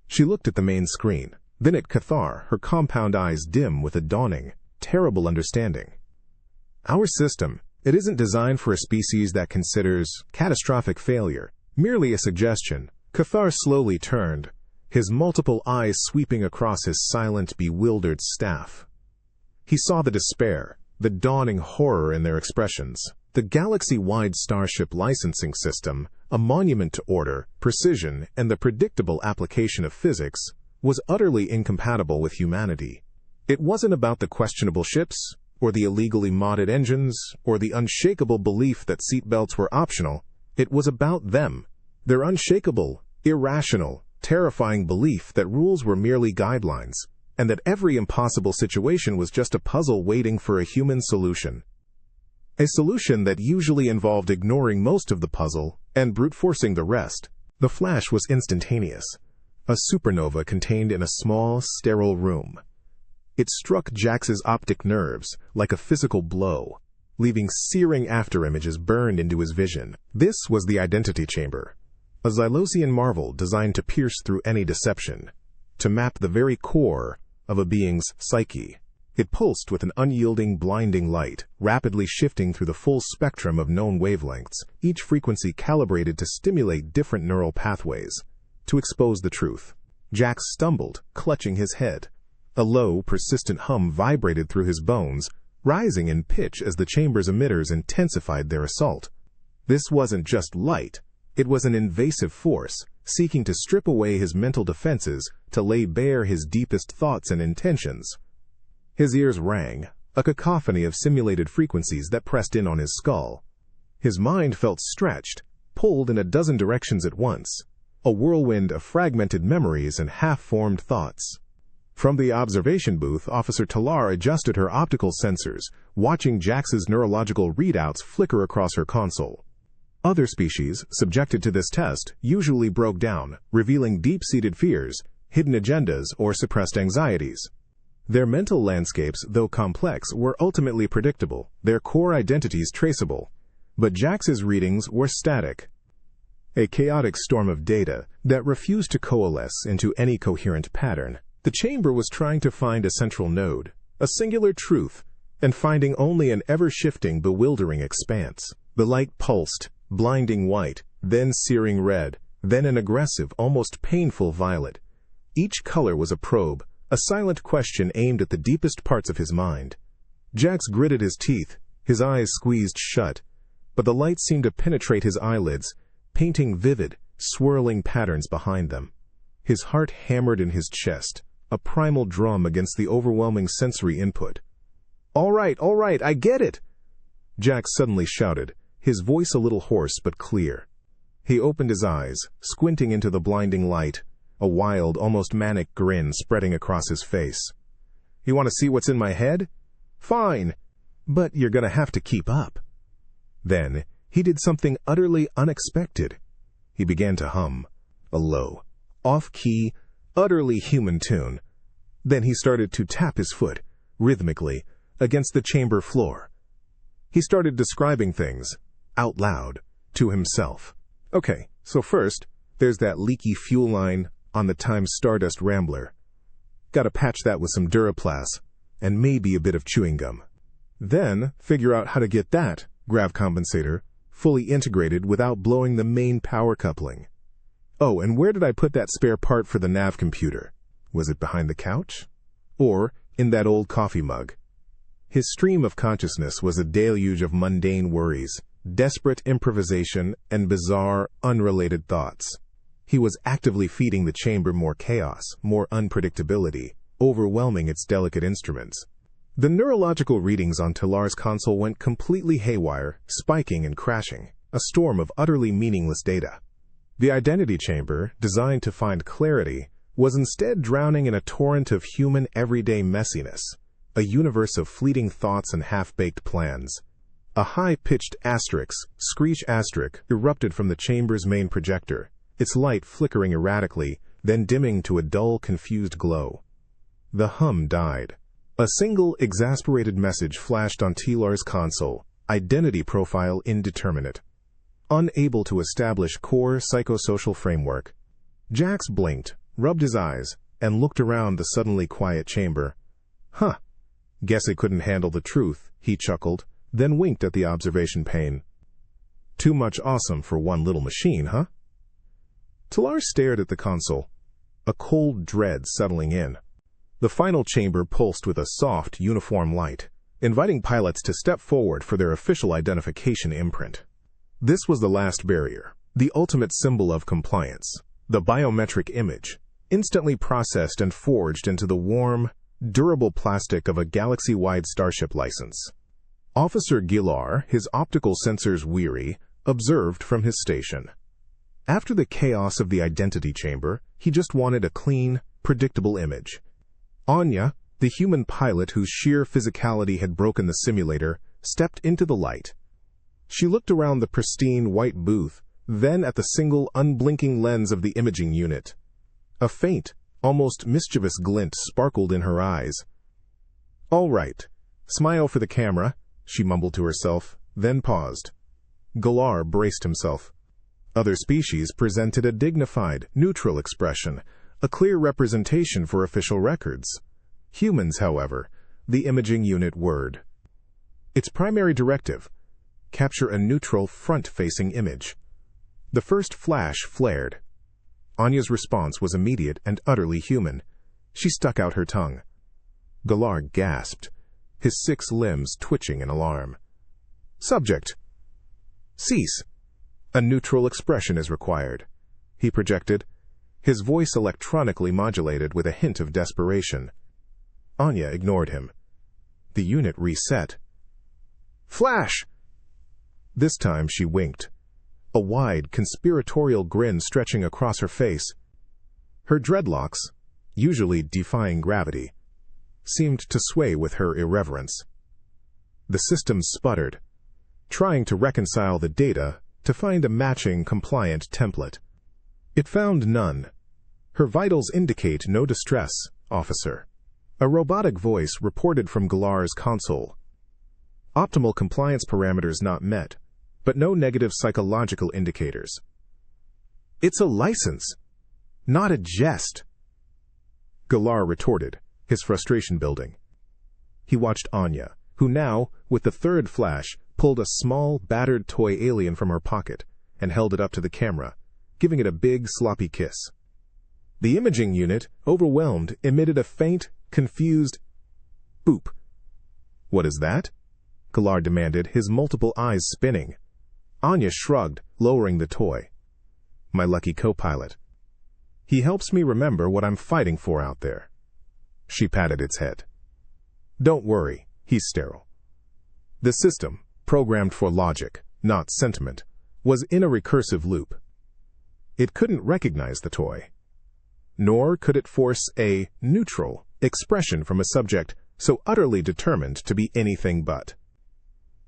Speaker 1: She looked at the main screen, then at Cathar, her compound eyes dim with a dawning, terrible understanding. Our system, it isn't designed for a species that considers catastrophic failure, merely a suggestion. Cathar slowly turned, his multiple eyes sweeping across his silent, bewildered staff. He saw the despair, the dawning horror in their expressions. The galaxy-wide starship licensing system, a monument to order, precision, and the predictable application of physics, was utterly incompatible with humanity. It wasn't about the questionable ships, or the illegally modded engines, or the unshakable belief that seatbelts were optional. It was about them, their unshakable, irrational, terrifying belief that rules were merely guidelines, and that every impossible situation was just a puzzle waiting for a human solution. A solution that usually involved ignoring most of the puzzle and brute-forcing the rest. The flash was instantaneous, a supernova contained in a small, sterile room. It struck Jax's optic nerves like a physical blow, leaving searing afterimages burned into his vision. This was the identity chamber, a Xylosian marvel designed to pierce through any deception, to map the very core of a being's psyche. It pulsed with an unyielding, blinding light, rapidly shifting through the full spectrum of known wavelengths, each frequency calibrated to stimulate different neural pathways. To expose the truth, Jax stumbled, clutching his head. A low, persistent hum vibrated through his bones, rising in pitch as the chamber's emitters intensified their assault. This wasn't just light. It was an invasive force, seeking to strip away his mental defenses, to lay bare his deepest thoughts and intentions. His ears rang, a cacophony of simulated frequencies that pressed in on his skull. His mind felt stretched, pulled in a dozen directions at once, a whirlwind of fragmented memories and half-formed thoughts. From the observation booth, Officer Talar adjusted her optical sensors, watching Jax's neurological readouts flicker across her console. Other species, subjected to this test, usually broke down, revealing deep-seated fears, hidden agendas, or suppressed anxieties. Their mental landscapes, though complex, were ultimately predictable, their core identities traceable. But Jax's readings were static. A chaotic storm of data that refused to coalesce into any coherent pattern. The chamber was trying to find a central node, a singular truth, and finding only an ever-shifting, bewildering expanse. The light pulsed, blinding white, then searing red, then an aggressive, almost painful violet. Each color was a probe, a silent question aimed at the deepest parts of his mind. Jax gritted his teeth, his eyes squeezed shut, but the light seemed to penetrate his eyelids, painting vivid, swirling patterns behind them. His heart hammered in his chest, a primal drum against the overwhelming sensory input. All right, I get it!" Jax suddenly shouted, his voice a little hoarse but clear. He opened his eyes, squinting into the blinding light, a wild, almost manic grin spreading across his face. "You want to see what's in my head? Fine, but you're gonna have to keep up." Then, he did something utterly unexpected. He began to hum, a low, off-key, utterly human tune. Then he started to tap his foot, rhythmically, against the chamber floor. He started describing things, out loud, to himself. "Okay, so first, there's that leaky fuel line on the Times Stardust Rambler. Gotta patch that with some Duraplast, and maybe a bit of chewing gum. Then, figure out how to get that grav compensator fully integrated without blowing the main power coupling. Oh, and where did I put that spare part for the nav computer? Was it behind the couch? Or in that old coffee mug?" His stream of consciousness was a deluge of mundane worries, desperate improvisation, and bizarre, unrelated thoughts. He was actively feeding the chamber more chaos, more unpredictability, overwhelming its delicate instruments. The neurological readings on Talar's console went completely haywire, spiking and crashing, a storm of utterly meaningless data. The identity chamber, designed to find clarity, was instead drowning in a torrent of human everyday messiness, a universe of fleeting thoughts and half-baked plans. A high-pitched screech asterisk, erupted from the chamber's main projector, its light flickering erratically, then dimming to a dull, confused glow. The hum died. A single, exasperated message flashed on Talar's console, identity profile indeterminate. Unable to establish core psychosocial framework. Jax blinked, rubbed his eyes, and looked around the suddenly quiet chamber. "Huh. Guess it couldn't handle the truth," he chuckled, then winked at the observation pane. "Too much awesome for one little machine, huh?" Talar stared at the console, a cold dread settling in. The final chamber pulsed with a soft, uniform light, inviting pilots to step forward for their official identification imprint. This was the last barrier, the ultimate symbol of compliance, the biometric image, instantly processed and forged into the warm, durable plastic of a galaxy-wide starship license. Officer Gilar, his optical sensors weary, observed from his station. After the chaos of the identity chamber, he just wanted a clean, predictable image. Anya, the human pilot whose sheer physicality had broken the simulator, stepped into the light. She looked around the pristine white booth, then at the single unblinking lens of the imaging unit. A faint, almost mischievous glint sparkled in her eyes. "All right. Smile for the camera," she mumbled to herself, then paused. Galar braced himself. Other species presented a dignified, neutral expression, a clear representation for official records. Humans, however, the imaging unit word. Its primary directive: capture a neutral front-facing image. The first flash flared. Anya's response was immediate and utterly human. She stuck out her tongue. Galar gasped, his 6 limbs twitching in alarm. Subject: cease. A neutral expression is required, he projected, his voice electronically modulated with a hint of desperation. Anya ignored him. The unit reset. Flash! This time she winked, a wide, conspiratorial grin stretching across her face. Her dreadlocks, usually defying gravity, seemed to sway with her irreverence. The system sputtered, trying to reconcile the data to find a matching, compliant template. It found none. Her vitals indicate no distress, officer. A robotic voice reported from Galar's console. Optimal compliance parameters not met, but no negative psychological indicators. It's a license, not a jest, Galar retorted, his frustration building. He watched Anya, who now, with the third flash, pulled a small, battered toy alien from her pocket and held it up to the camera, giving it a big, sloppy kiss. The imaging unit, overwhelmed, emitted a faint, confused boop. What is that? Galar demanded, his multiple eyes spinning. Anya shrugged, lowering the toy. My lucky co-pilot. He helps me remember what I'm fighting for out there. She patted its head. Don't worry, he's sterile. The system, programmed for logic, not sentiment, was in a recursive loop. It couldn't recognize the toy. Nor could it force a neutral expression from a subject so utterly determined to be anything but.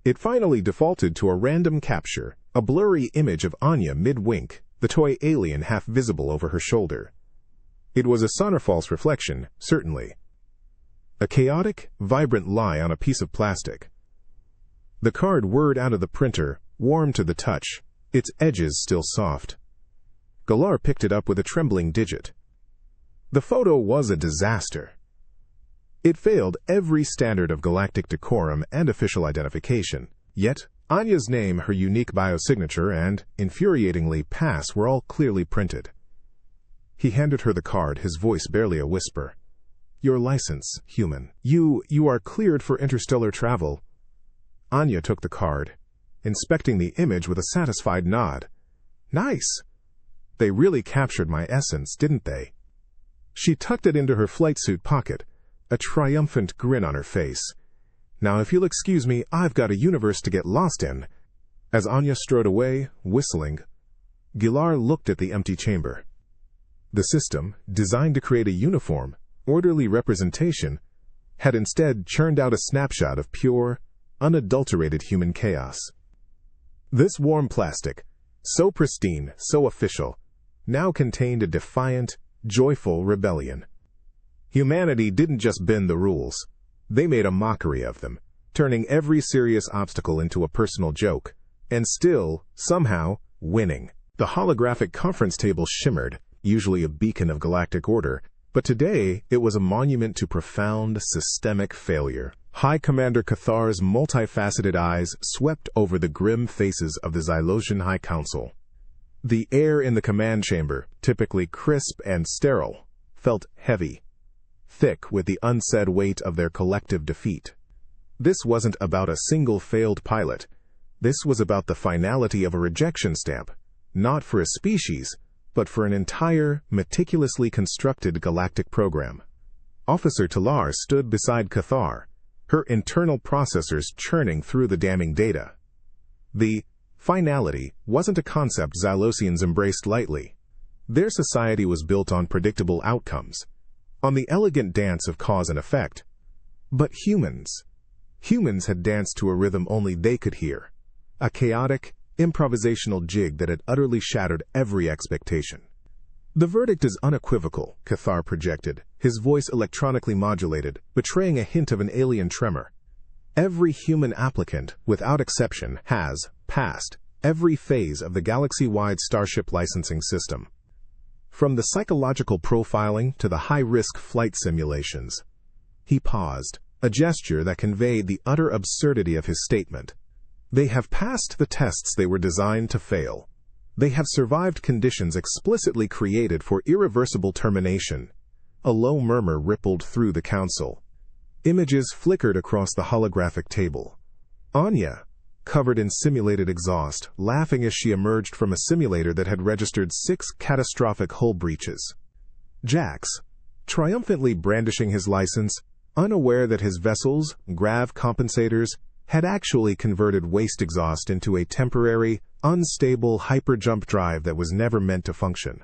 Speaker 1: It finally defaulted to a random capture, a blurry image of Anya mid-wink, the toy alien half visible over her shoulder. It was a sonor-false reflection, certainly. A chaotic, vibrant lie on a piece of plastic. The card whirred out of the printer, warm to the touch, its edges still soft. Galar picked it up with a trembling digit. The photo was a disaster. It failed every standard of galactic decorum and official identification, yet Anya's name, her unique biosignature, and, infuriatingly, pass were all clearly printed. He handed her the card, his voice barely a whisper. Your license, human. You are cleared for interstellar travel. Anya took the card, inspecting the image with a satisfied nod. Nice. They really captured my essence, didn't they? She tucked it into her flight suit pocket, a triumphant grin on her face. Now, if you'll excuse me, I've got a universe to get lost in. As Anya strode away, whistling, Galar looked at the empty chamber. The system, designed to create a uniform, orderly representation, had instead churned out a snapshot of pure, unadulterated human chaos. This warm plastic, so pristine, so official, now contained a defiant, joyful rebellion. Humanity didn't just bend the rules. They made a mockery of them, turning every serious obstacle into a personal joke, and still, somehow, winning. The holographic conference table shimmered, usually a beacon of galactic order, but today it was a monument to profound, systemic failure. High Commander Cathar's multifaceted eyes swept over the grim faces of the Xylosian High Council. The air in the command chamber, typically crisp and sterile, felt heavy, thick with the unsaid weight of their collective defeat. This wasn't about a single failed pilot. This was about the finality of a rejection stamp, not for a species, but for an entire, meticulously constructed galactic program. Officer Talar stood beside Cathar, her internal processors churning through the damning data. The finality wasn't a concept Xylosians embraced lightly. Their society was built on predictable outcomes, on the elegant dance of cause and effect. But humans had danced to a rhythm only they could hear, a chaotic, improvisational jig that had utterly shattered every expectation. The verdict is unequivocal, Cathar projected, his voice electronically modulated, betraying a hint of an alien tremor. Every human applicant, without exception, has passed every phase of the galaxy-wide Starship licensing system. From the psychological profiling to the high-risk flight simulations. He paused, a gesture that conveyed the utter absurdity of his statement. They have passed the tests they were designed to fail. They have survived conditions explicitly created for irreversible termination. A low murmur rippled through the council. Images flickered across the holographic table. Anya, covered in simulated exhaust, laughing as she emerged from a simulator that had registered 6 catastrophic hull breaches. Jax, triumphantly brandishing his license, unaware that his vessel's grav compensators had actually converted waste exhaust into a temporary, unstable hyperjump drive that was never meant to function.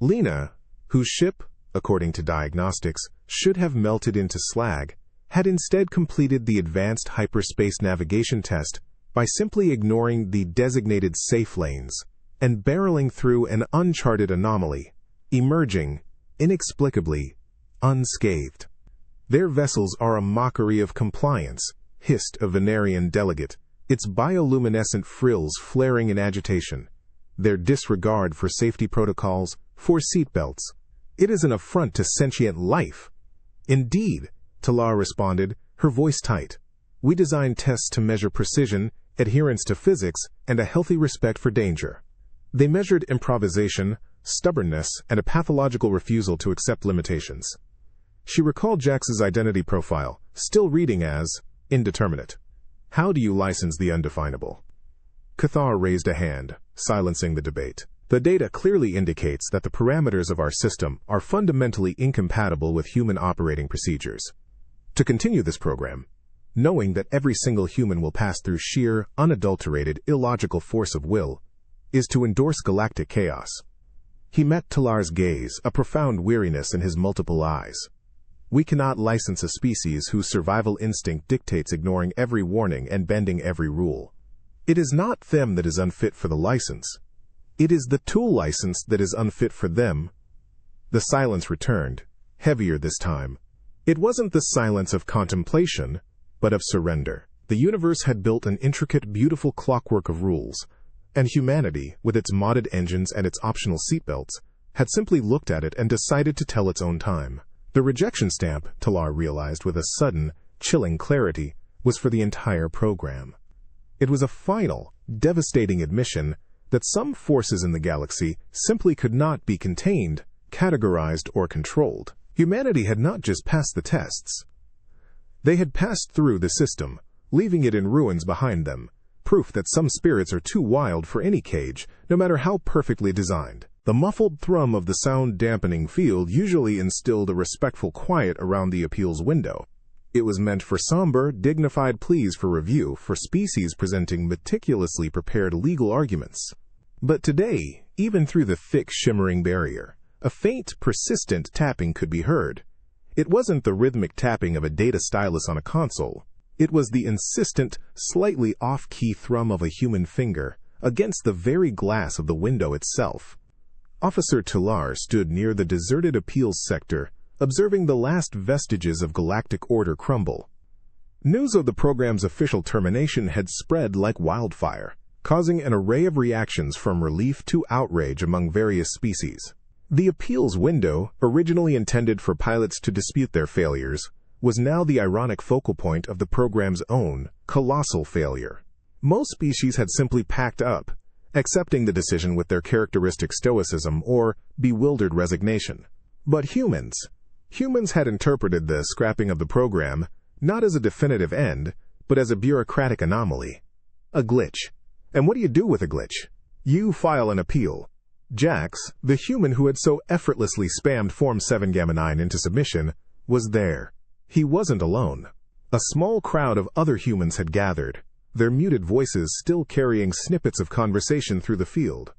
Speaker 1: Lena, whose ship, according to diagnostics, should have melted into slag, had instead completed the advanced hyperspace navigation test by simply ignoring the designated safe lanes and barreling through an uncharted anomaly, emerging, inexplicably, unscathed. Their vessels are a mockery of compliance, hissed a Venerian delegate, its bioluminescent frills flaring in agitation. Their disregard for safety protocols, for seatbelts. It is an affront to sentient life. Indeed, Talar responded, her voice tight. We designed tests to measure precision, adherence to physics, and a healthy respect for danger. They measured improvisation, stubbornness, and a pathological refusal to accept limitations. She recalled Jax's identity profile, still reading as indeterminate. How do you license the undefinable? Cathar raised a hand, silencing the debate. The data clearly indicates that the parameters of our system are fundamentally incompatible with human operating procedures. To continue this program, knowing that every single human will pass through sheer, unadulterated, illogical force of will, is to endorse galactic chaos. He met Talar's gaze, a profound weariness in his multiple eyes. We cannot license a species whose survival instinct dictates ignoring every warning and bending every rule. It is not them that is unfit for the license. It is the tool license that is unfit for them. The silence returned, heavier this time. It wasn't the silence of contemplation, but of surrender. The universe had built an intricate, beautiful clockwork of rules, and humanity, with its modded engines and its optional seatbelts, had simply looked at it and decided to tell its own time. The rejection stamp, Talar realized with a sudden, chilling clarity, was for the entire program. It was a final, devastating admission that some forces in the galaxy simply could not be contained, categorized, or controlled. Humanity had not just passed the tests. They had passed through the system, leaving it in ruins behind them, proof that some spirits are too wild for any cage, no matter how perfectly designed. The muffled thrum of the sound-dampening field usually instilled a respectful quiet around the appeals window. It was meant for somber, dignified pleas for review for species presenting meticulously prepared legal arguments. But today, even through the thick, shimmering barrier, a faint, persistent tapping could be heard. It wasn't the rhythmic tapping of a data stylus on a console. It was the insistent, slightly off-key thrum of a human finger against the very glass of the window itself. Officer Talar stood near the deserted appeals sector, observing the last vestiges of galactic order crumble. News of the program's official termination had spread like wildfire, causing an array of reactions from relief to outrage among various species. The appeals window, originally intended for pilots to dispute their failures, was now the ironic focal point of the program's own colossal failure. Most species had simply packed up, accepting the decision with their characteristic stoicism or bewildered resignation. But humans had interpreted the scrapping of the program not as a definitive end, but as a bureaucratic anomaly. A glitch. And what do you do with a glitch? You file an appeal. Jax, the human who had so effortlessly spammed Form 7 Gamma 9 into submission, was there. He wasn't alone. A small crowd of other humans had gathered, their muted voices still carrying snippets of conversation through the field.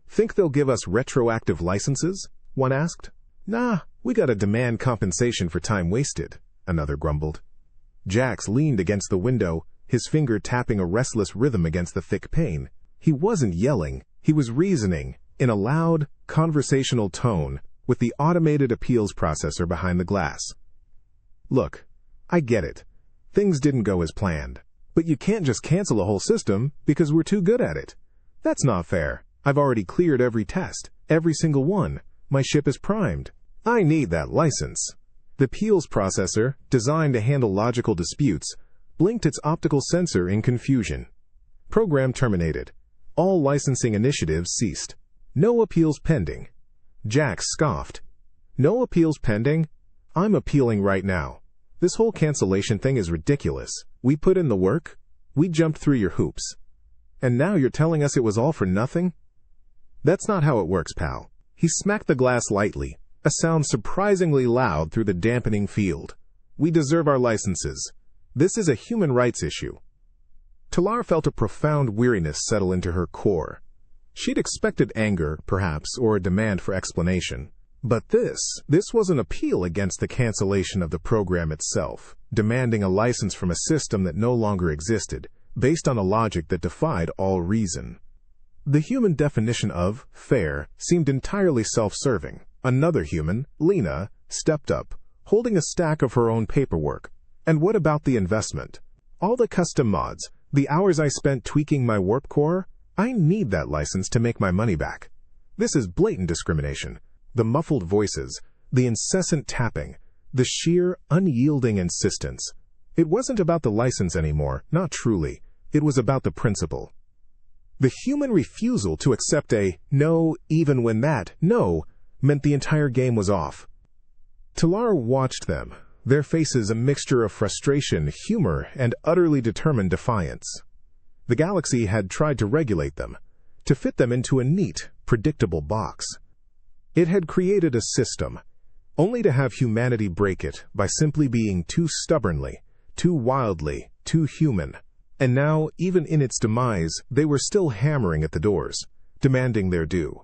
Speaker 1: Think they'll give us retroactive licenses? One asked. Nah, we gotta demand compensation for time wasted, another grumbled. Jax leaned against the window, his finger tapping a restless rhythm against the thick pane. He wasn't yelling, he was reasoning, in a loud, conversational tone, with the automated appeals processor behind the glass. Look, I get it. Things didn't go as planned. But you can't just cancel a whole system because we're too good at it. That's not fair. I've already cleared every test, every single one. My ship is primed. I need that license. The appeals processor, designed to handle logical disputes, blinked its optical sensor in confusion. Program terminated. All licensing initiatives ceased. No appeals pending. Jack scoffed. No appeals pending? I'm appealing right now. This whole cancellation thing is ridiculous. We put in the work. We jumped through your hoops. And now you're telling us it was all for nothing? That's not how it works, pal. He smacked the glass lightly, a sound surprisingly loud through the dampening field. We deserve our licenses. This is a human rights issue. Talar felt a profound weariness settle into her core. She'd expected anger, perhaps, or a demand for explanation. But this was an appeal against the cancellation of the program itself, demanding a license from a system that no longer existed, based on a logic that defied all reason. The human definition of fair seemed entirely self-serving. Another human, Lena, stepped up, holding a stack of her own paperwork. And what about the investment? All the custom mods, the hours I spent tweaking my warp core? I need that license to make my money back. This is blatant discrimination. The muffled voices, the incessant tapping, the sheer, unyielding insistence. It wasn't about the license anymore, not truly. It was about the principle. The human refusal to accept a no, even when that no meant the entire game was off. Talar watched them, their faces a mixture of frustration, humor, and utterly determined defiance. The galaxy had tried to regulate them, to fit them into a neat, predictable box. It had created a system, only to have humanity break it by simply being too stubbornly, too wildly, too human. And now, even in its demise, they were still hammering at the doors, demanding their due.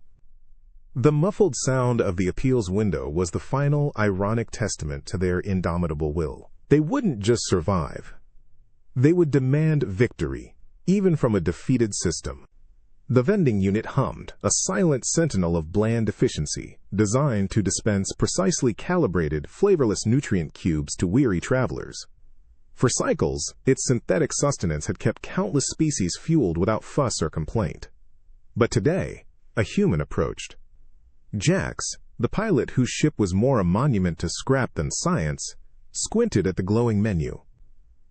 Speaker 1: The muffled sound of the appeals window was the final, ironic testament to their indomitable will. They wouldn't just survive. They would demand victory, even from a defeated system. The vending unit hummed, a silent sentinel of bland efficiency, designed to dispense precisely calibrated, flavorless nutrient cubes to weary travelers. For cycles, its synthetic sustenance had kept countless species fueled without fuss or complaint. But today, a human approached. Jax, the pilot whose ship was more a monument to scrap than science, squinted at the glowing menu.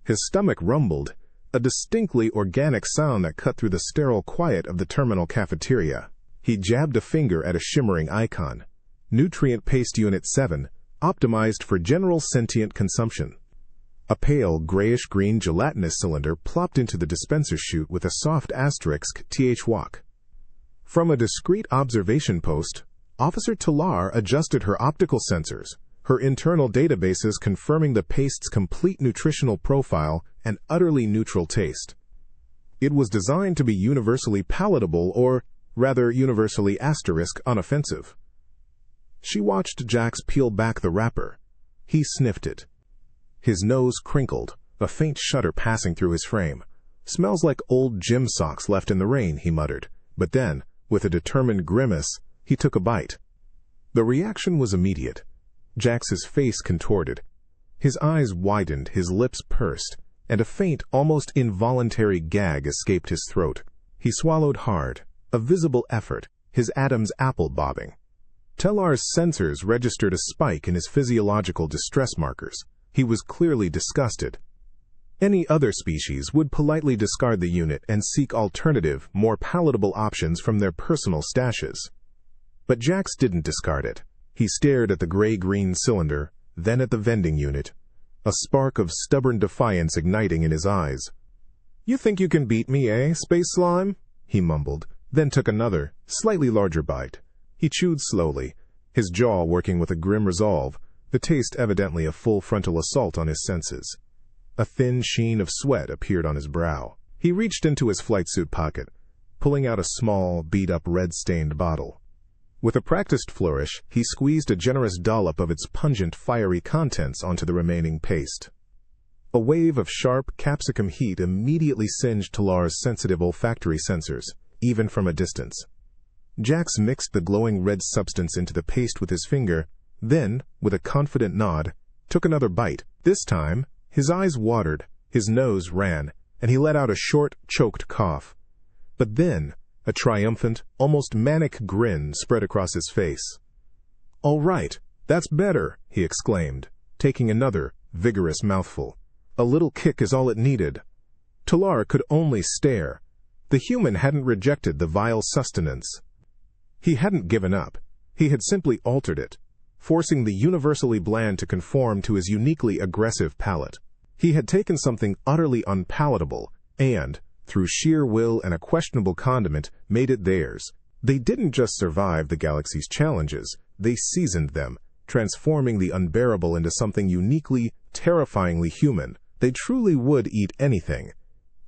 Speaker 1: His stomach rumbled, a distinctly organic sound that cut through the sterile quiet of the terminal cafeteria. He jabbed a finger at a shimmering icon. Nutrient Paste Unit 7, optimized for general sentient consumption. A pale, grayish-green gelatinous cylinder plopped into the dispenser chute with a soft asterisk HFY. From a discreet observation post, Officer Talar adjusted her optical sensors, her internal databases confirming the paste's complete nutritional profile and utterly neutral taste. It was designed to be universally palatable or, rather, universally *unoffensive. She watched Jax peel back the wrapper. He sniffed it. His nose crinkled, a faint shudder passing through his frame. "Smells like old gym socks left in the rain," he muttered. But then, with a determined grimace, he took a bite. The reaction was immediate. Jax's face contorted. His eyes widened, his lips pursed, and a faint, almost involuntary gag escaped his throat. He swallowed hard, a visible effort, his Adam's apple bobbing. Talar's sensors registered a spike in his physiological distress markers. He was clearly disgusted. Any other species would politely discard the unit and seek alternative, more palatable options from their personal stashes. But Jax didn't discard it. He stared at the gray-green cylinder, then at the vending unit, a spark of stubborn defiance igniting in his eyes. "You think you can beat me, eh, Space Slime?" he mumbled, then took another, slightly larger bite. He chewed slowly, his jaw working with a grim resolve, the taste evidently a full frontal assault on his senses. A thin sheen of sweat appeared on his brow. He reached into his flight suit pocket, pulling out a small, beat-up red-stained bottle. With a practiced flourish, he squeezed a generous dollop of its pungent, fiery contents onto the remaining paste. A wave of sharp, capsicum heat immediately singed Talar's sensitive olfactory sensors, even from a distance. Jax mixed the glowing red substance into the paste with his finger, then, with a confident nod, took another bite. This time, his eyes watered, his nose ran, and he let out a short, choked cough. But then, a triumphant, almost manic grin spread across his face. "All right, that's better," he exclaimed, taking another vigorous mouthful. A little kick is all it needed. Talar could only stare. The human hadn't rejected the vile sustenance. He hadn't given up. He had simply altered it, forcing the universally bland to conform to his uniquely aggressive palate. He had taken something utterly unpalatable and, through sheer will and a questionable condiment, made it theirs. They didn't just survive the galaxy's challenges, they seasoned them, transforming the unbearable into something uniquely, terrifyingly human. They truly would eat anything,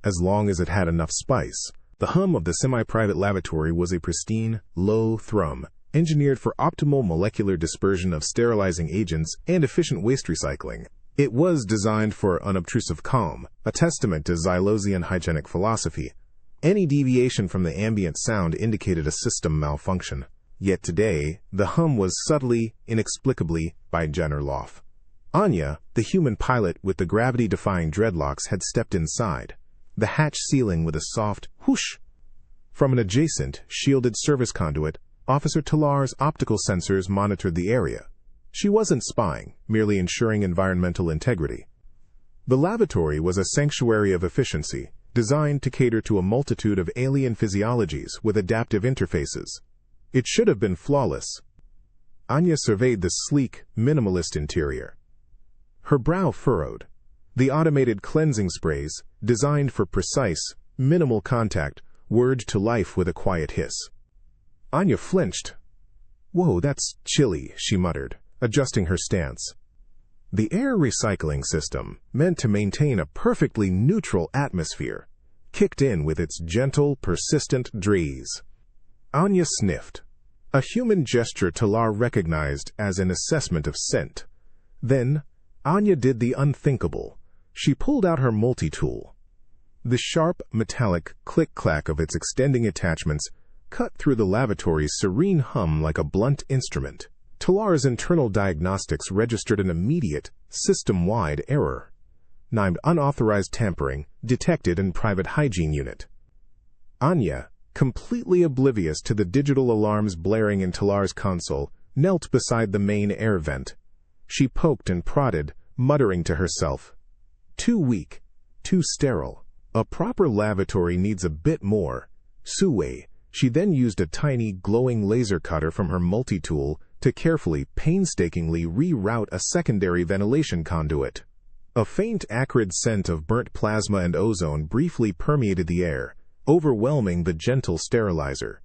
Speaker 1: as long as it had enough spice. The hum of the semi-private lavatory was a pristine, low thrum, engineered for optimal molecular dispersion of sterilizing agents and efficient waste recycling. It was designed for unobtrusive calm, a testament to Xylosian hygienic philosophy. Any deviation from the ambient sound indicated a system malfunction. Yet today, the hum was subtly, inexplicably, by Jennerloff. Anya, the human pilot with the gravity-defying dreadlocks, had stepped inside, the hatch sealing with a soft whoosh. From an adjacent, shielded service conduit, Officer Talar's optical sensors monitored the area. She wasn't spying, merely ensuring environmental integrity. The lavatory was a sanctuary of efficiency, designed to cater to a multitude of alien physiologies with adaptive interfaces. It should have been flawless. Anya surveyed the sleek, minimalist interior. Her brow furrowed. The automated cleansing sprays, designed for precise, minimal contact, whirred to life with a quiet hiss. Anya flinched. "Whoa, that's chilly," she muttered, adjusting her stance. The air recycling system, meant to maintain a perfectly neutral atmosphere, kicked in with its gentle, persistent drees. Anya sniffed, a human gesture Talar recognized as an assessment of scent. Then, Anya did the unthinkable. She pulled out her multi-tool. The sharp, metallic click-clack of its extending attachments cut through the lavatory's serene hum like a blunt instrument. Talar's internal diagnostics registered an immediate, system-wide error. Named unauthorized tampering, detected in private hygiene unit. Anya, completely oblivious to the digital alarms blaring in Talar's console, knelt beside the main air vent. She poked and prodded, muttering to herself. Too weak, too sterile. A proper lavatory needs a bit more. Suwei. She then used a tiny, glowing laser cutter from her multi-tool to carefully, painstakingly reroute a secondary ventilation conduit. A faint, acrid scent of burnt plasma and ozone briefly permeated the air, overwhelming the gentle sterilizer.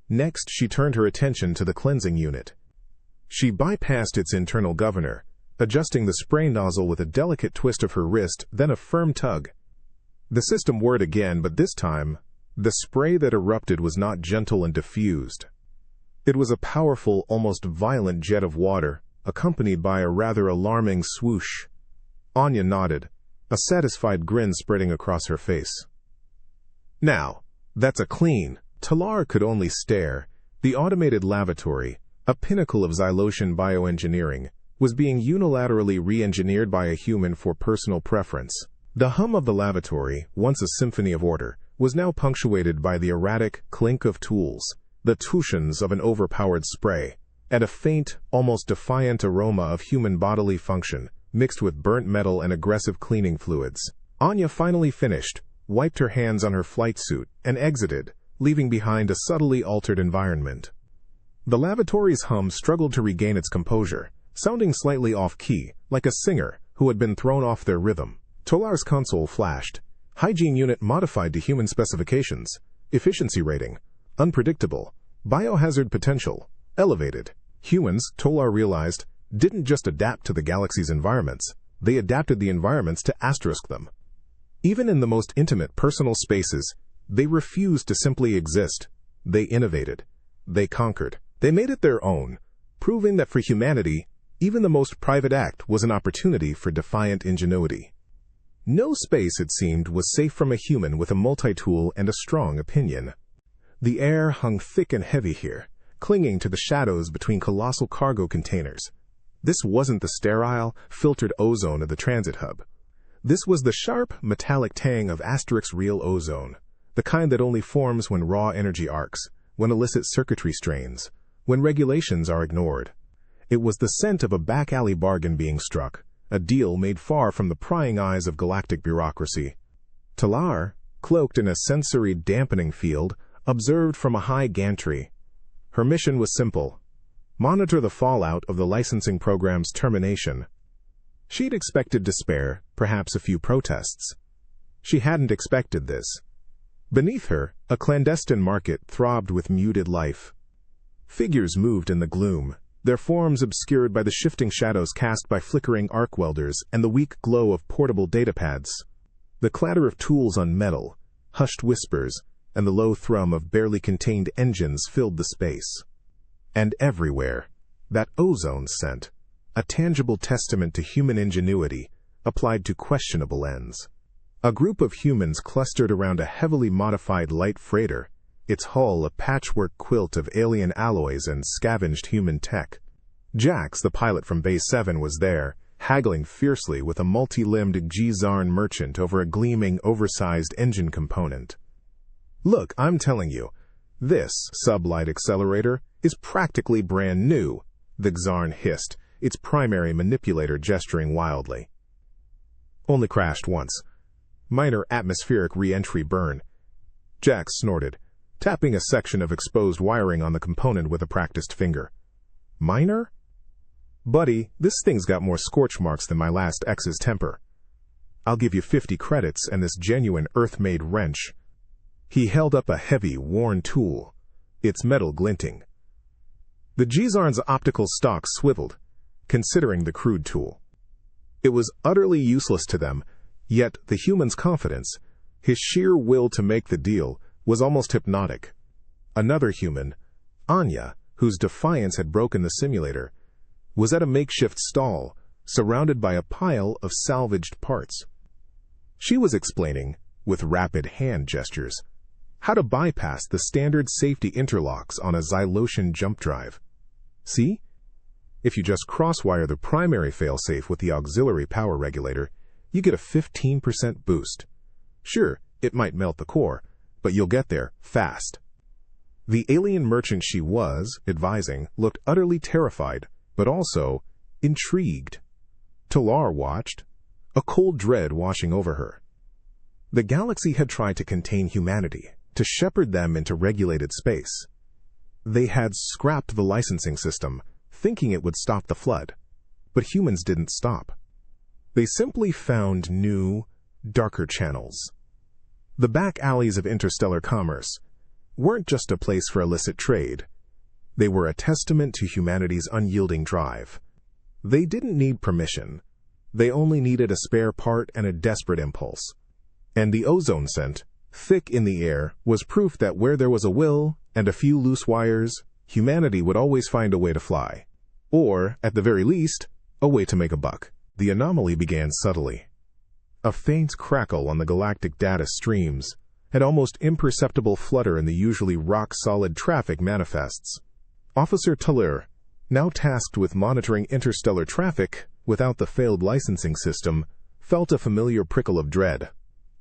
Speaker 1: Next, she turned her attention to the cleansing unit. She bypassed its internal governor, adjusting the spray nozzle with a delicate twist of her wrist, then a firm tug. The system whirred again, but this time, the spray that erupted was not gentle and diffused. It was a powerful, almost violent jet of water, accompanied by a rather alarming swoosh. Anya nodded, a satisfied grin spreading across her face. Now, that's a clean. Talar could only stare. The automated lavatory, a pinnacle of Xylosian bioengineering, was being unilaterally re-engineered by a human for personal preference. The hum of the lavatory, once a symphony of order, was now punctuated by the erratic clink of tools, the tuitions of an overpowered spray, and a faint, almost defiant aroma of human bodily function, mixed with burnt metal and aggressive cleaning fluids. Anya finally finished, wiped her hands on her flight suit, and exited, leaving behind a subtly altered environment. The lavatory's hum struggled to regain its composure, sounding slightly off-key, like a singer who had been thrown off their rhythm. Talar's console flashed. Hygiene unit modified to human specifications. Efficiency rating, unpredictable. Biohazard potential, elevated. Humans, Talar realized, didn't just adapt to the galaxy's environments. They adapted the environments to asterisk them. Even in the most intimate personal spaces, they refused to simply exist. They innovated. They conquered. They made it their own, proving that for humanity, even the most private act was an opportunity for defiant ingenuity. No space, it seemed, was safe from a human with a multi-tool and a strong opinion. The air hung thick and heavy here, clinging to the shadows between colossal cargo containers. This wasn't the sterile, filtered ozone of the transit hub. This was the sharp, metallic tang of Asterix real ozone, the kind that only forms when raw energy arcs, when illicit circuitry strains, when regulations are ignored. It was the scent of a back-alley bargain being struck, a deal made far from the prying eyes of galactic bureaucracy. Talar, cloaked in a sensory-dampening field, observed from a high gantry. Her mission was simple: monitor the fallout of the licensing program's termination. She'd expected despair, perhaps a few protests. She hadn't expected this. Beneath her, a clandestine market throbbed with muted life. Figures moved in the gloom, their forms obscured by the shifting shadows cast by flickering arc welders and the weak glow of portable datapads. The clatter of tools on metal, hushed whispers, and the low thrum of barely contained engines filled the space. And everywhere, that ozone scent, a tangible testament to human ingenuity, applied to questionable ends. A group of humans clustered around a heavily modified light freighter, its hull a patchwork quilt of alien alloys and scavenged human tech. Jax, the pilot from Base 7, was there, haggling fiercely with a multi-limbed G-Zarn merchant over a gleaming, oversized engine component. "Look, I'm telling you, this sublight accelerator is practically brand new," the Xarn hissed, its primary manipulator gesturing wildly. "Only crashed once. Minor atmospheric re-entry burn," Jax snorted, tapping a section of exposed wiring on the component with a practiced finger. "Minor? Buddy, this thing's got more scorch marks than my last ex's temper. I'll give you 50 credits and this genuine Earth-made wrench." He held up a heavy, worn tool, its metal glinting. The G-Zarn's optical stalk swiveled, considering the crude tool. It was utterly useless to them, yet the human's confidence, his sheer will to make the deal, was almost hypnotic. Another human, Anya, whose defiance had broken the simulator, was at a makeshift stall, surrounded by a pile of salvaged parts. She was explaining, with rapid hand gestures, how to bypass the standard safety interlocks on a Xylosian jump drive. "See? If you just crosswire the primary failsafe with the auxiliary power regulator, you get a 15% boost. Sure, it might melt the core, but you'll get there fast." The alien merchant she was advising looked utterly terrified, but also intrigued. Talar watched, a cold dread washing over her. The galaxy had tried to contain humanity, to shepherd them into regulated space. They had scrapped the licensing system, thinking it would stop the flood. But humans didn't stop. They simply found new, darker channels. The back alleys of interstellar commerce weren't just a place for illicit trade. They were a testament to humanity's unyielding drive. They didn't need permission. They only needed a spare part and a desperate impulse. And the ozone scent, thick in the air, was proof that where there was a will and a few loose wires, humanity would always find a way to fly. Or, at the very least, a way to make a buck. The anomaly began subtly. A faint crackle on the galactic data streams, an almost imperceptible flutter in the usually rock-solid traffic manifests. Officer Talar, now tasked with monitoring interstellar traffic without the failed licensing system, felt a familiar prickle of dread.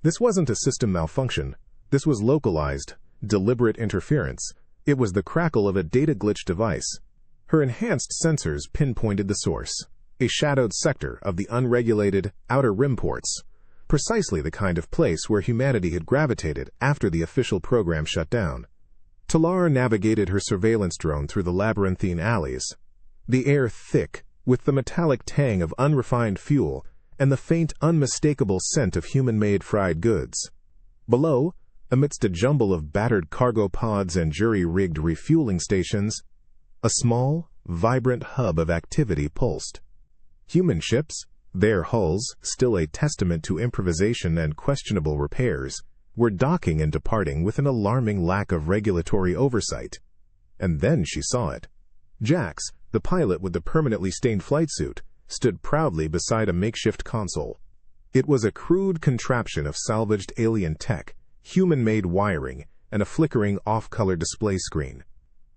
Speaker 1: This wasn't a system malfunction. This was localized, deliberate interference. It was the crackle of a data glitch device. Her enhanced sensors pinpointed the source, a shadowed sector of the unregulated outer rim ports, precisely the kind of place where humanity had gravitated after the official program shut down. Talar navigated her surveillance drone through the labyrinthine alleys, the air thick with the metallic tang of unrefined fuel and the faint, unmistakable scent of human-made fried goods. Below, amidst a jumble of battered cargo pods and jury-rigged refueling stations, a small, vibrant hub of activity pulsed. Human ships, their hulls still a testament to improvisation and questionable repairs, were docking and departing with an alarming lack of regulatory oversight. And then she saw it. Jax, the pilot with the permanently stained flight suit, stood proudly beside a makeshift console. It was a crude contraption of salvaged alien tech, human-made wiring, and a flickering off-color display screen.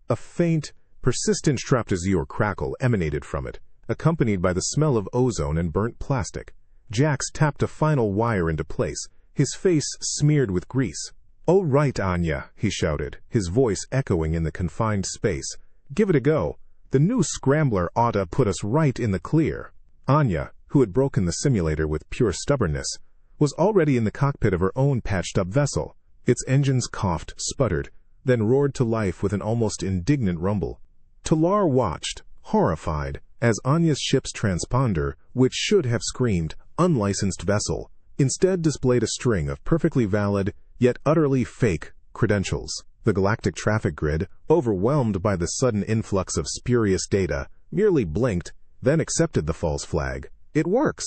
Speaker 1: A faint, persistent straptazure crackle emanated from it, accompanied by the smell of ozone and burnt plastic. Jax tapped a final wire into place, his face smeared with grease. "All right, Anya," he shouted, his voice echoing in the confined space. "Give it a go. The new scrambler oughta put us right in the clear. Anya, who had broken the simulator with pure stubbornness, was already in the cockpit of her own patched-up vessel. Its engines coughed, sputtered, then roared to life with an almost indignant rumble. Talar watched, horrified, as Anya's ship's transponder, which should have screamed, "unlicensed vessel," instead displayed a string of perfectly valid, yet utterly fake, credentials. The galactic traffic grid, overwhelmed by the sudden influx of spurious data, merely blinked, then accepted the false flag. "It works!"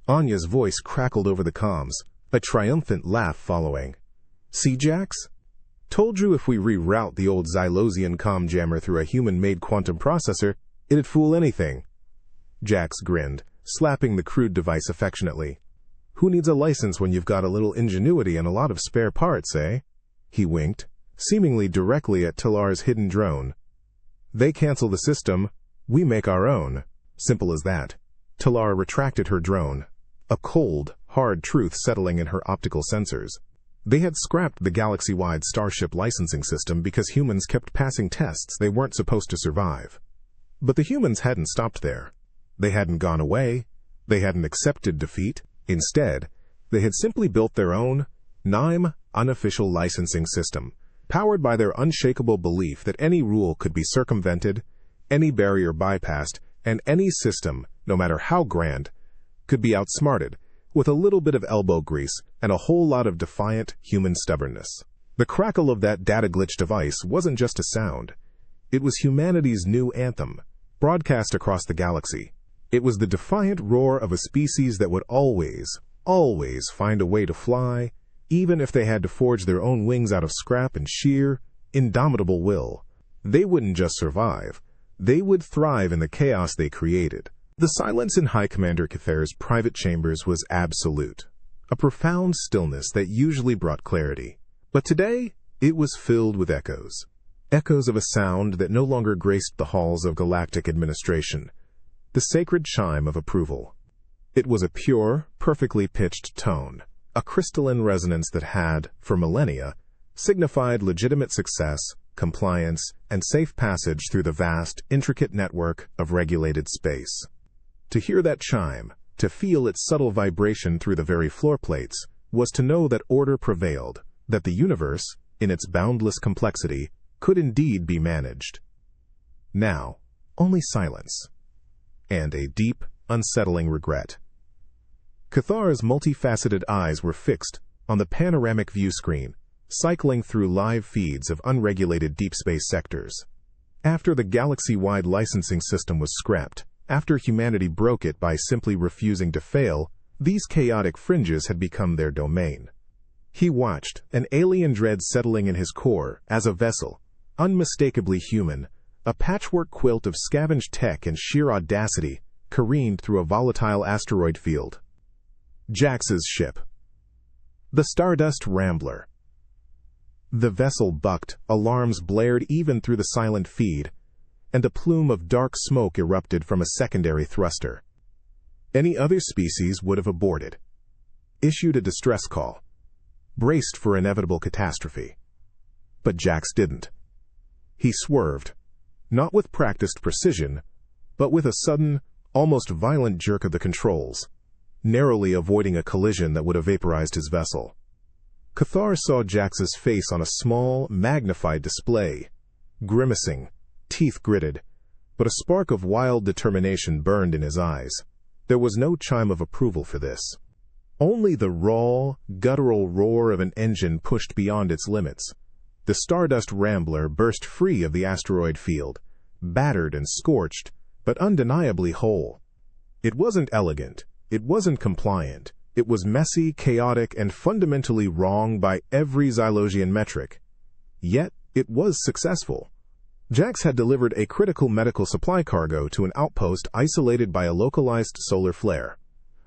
Speaker 1: Anya's voice crackled over the comms, a triumphant laugh following. "See, Jax? Told you if we reroute the old Xylosian comm jammer through a human-made quantum processor, it'd fool anything." Jax grinned, slapping the crude device affectionately. "Who needs a license when you've got a little ingenuity and a lot of spare parts, eh?" He winked, seemingly directly at Talar's hidden drone. "They cancel the system, we make our own. Simple as that." Talar retracted her drone, a cold, hard truth settling in her optical sensors. They had scrapped the galaxy-wide Starship licensing system because humans kept passing tests they weren't supposed to survive. But the humans hadn't stopped there. They hadn't gone away. They hadn't accepted defeat. Instead, they had simply built their own, unofficial licensing system, powered by their unshakable belief that any rule could be circumvented, any barrier bypassed, and any system, no matter how grand, could be outsmarted, with a little bit of elbow grease and a whole lot of defiant human stubbornness. The crackle of that data glitch device wasn't just a sound. It was humanity's new anthem, broadcast across the galaxy. It was the defiant roar of a species that would always find a way to fly, even if they had to forge their own wings out of scrap and sheer, indomitable will. They wouldn't just survive. They would thrive in the chaos they created. The silence in High Commander Cathar's private chambers was absolute, a profound stillness that usually brought clarity. But today, it was filled with echoes. Echoes of a sound that no longer graced the halls of galactic administration, the sacred chime of approval. It was a pure, perfectly pitched tone, a crystalline resonance that had, for millennia, signified legitimate success, compliance, and safe passage through the vast, intricate network of regulated space. To hear that chime, to feel its subtle vibration through the very floor plates, was to know that order prevailed, that the universe, in its boundless complexity, could indeed be managed. Now, only silence, and a deep, unsettling regret. Cathar's multifaceted eyes were fixed on the panoramic view screen, cycling through live feeds of unregulated deep space sectors. After the galaxy-wide licensing system was scrapped, after humanity broke it by simply refusing to fail, these chaotic fringes had become their domain. He watched, an alien dread settling in his core, as a vessel, unmistakably human, a patchwork quilt of scavenged tech and sheer audacity, careened through a volatile asteroid field. Jax's ship. The Stardust Rambler. The vessel bucked, alarms blared even through the silent feed, and a plume of dark smoke erupted from a secondary thruster. Any other species would have aborted, issued a distress call, braced for inevitable catastrophe. But Jax didn't. He swerved, not with practiced precision, but with a sudden, almost violent jerk of the controls, narrowly avoiding a collision that would have vaporized his vessel. Cathar saw Jax's face on a small, magnified display, grimacing, teeth gritted, but a spark of wild determination burned in his eyes. There was no chime of approval for this. Only the raw, guttural roar of an engine pushed beyond its limits. The Stardust Rambler burst free of the asteroid field, battered and scorched, but undeniably whole. It wasn't elegant. It wasn't compliant. It was messy, chaotic, and fundamentally wrong by every Xylosian metric. Yet, it was successful. Jax had delivered a critical medical supply cargo to an outpost isolated by a localized solar flare,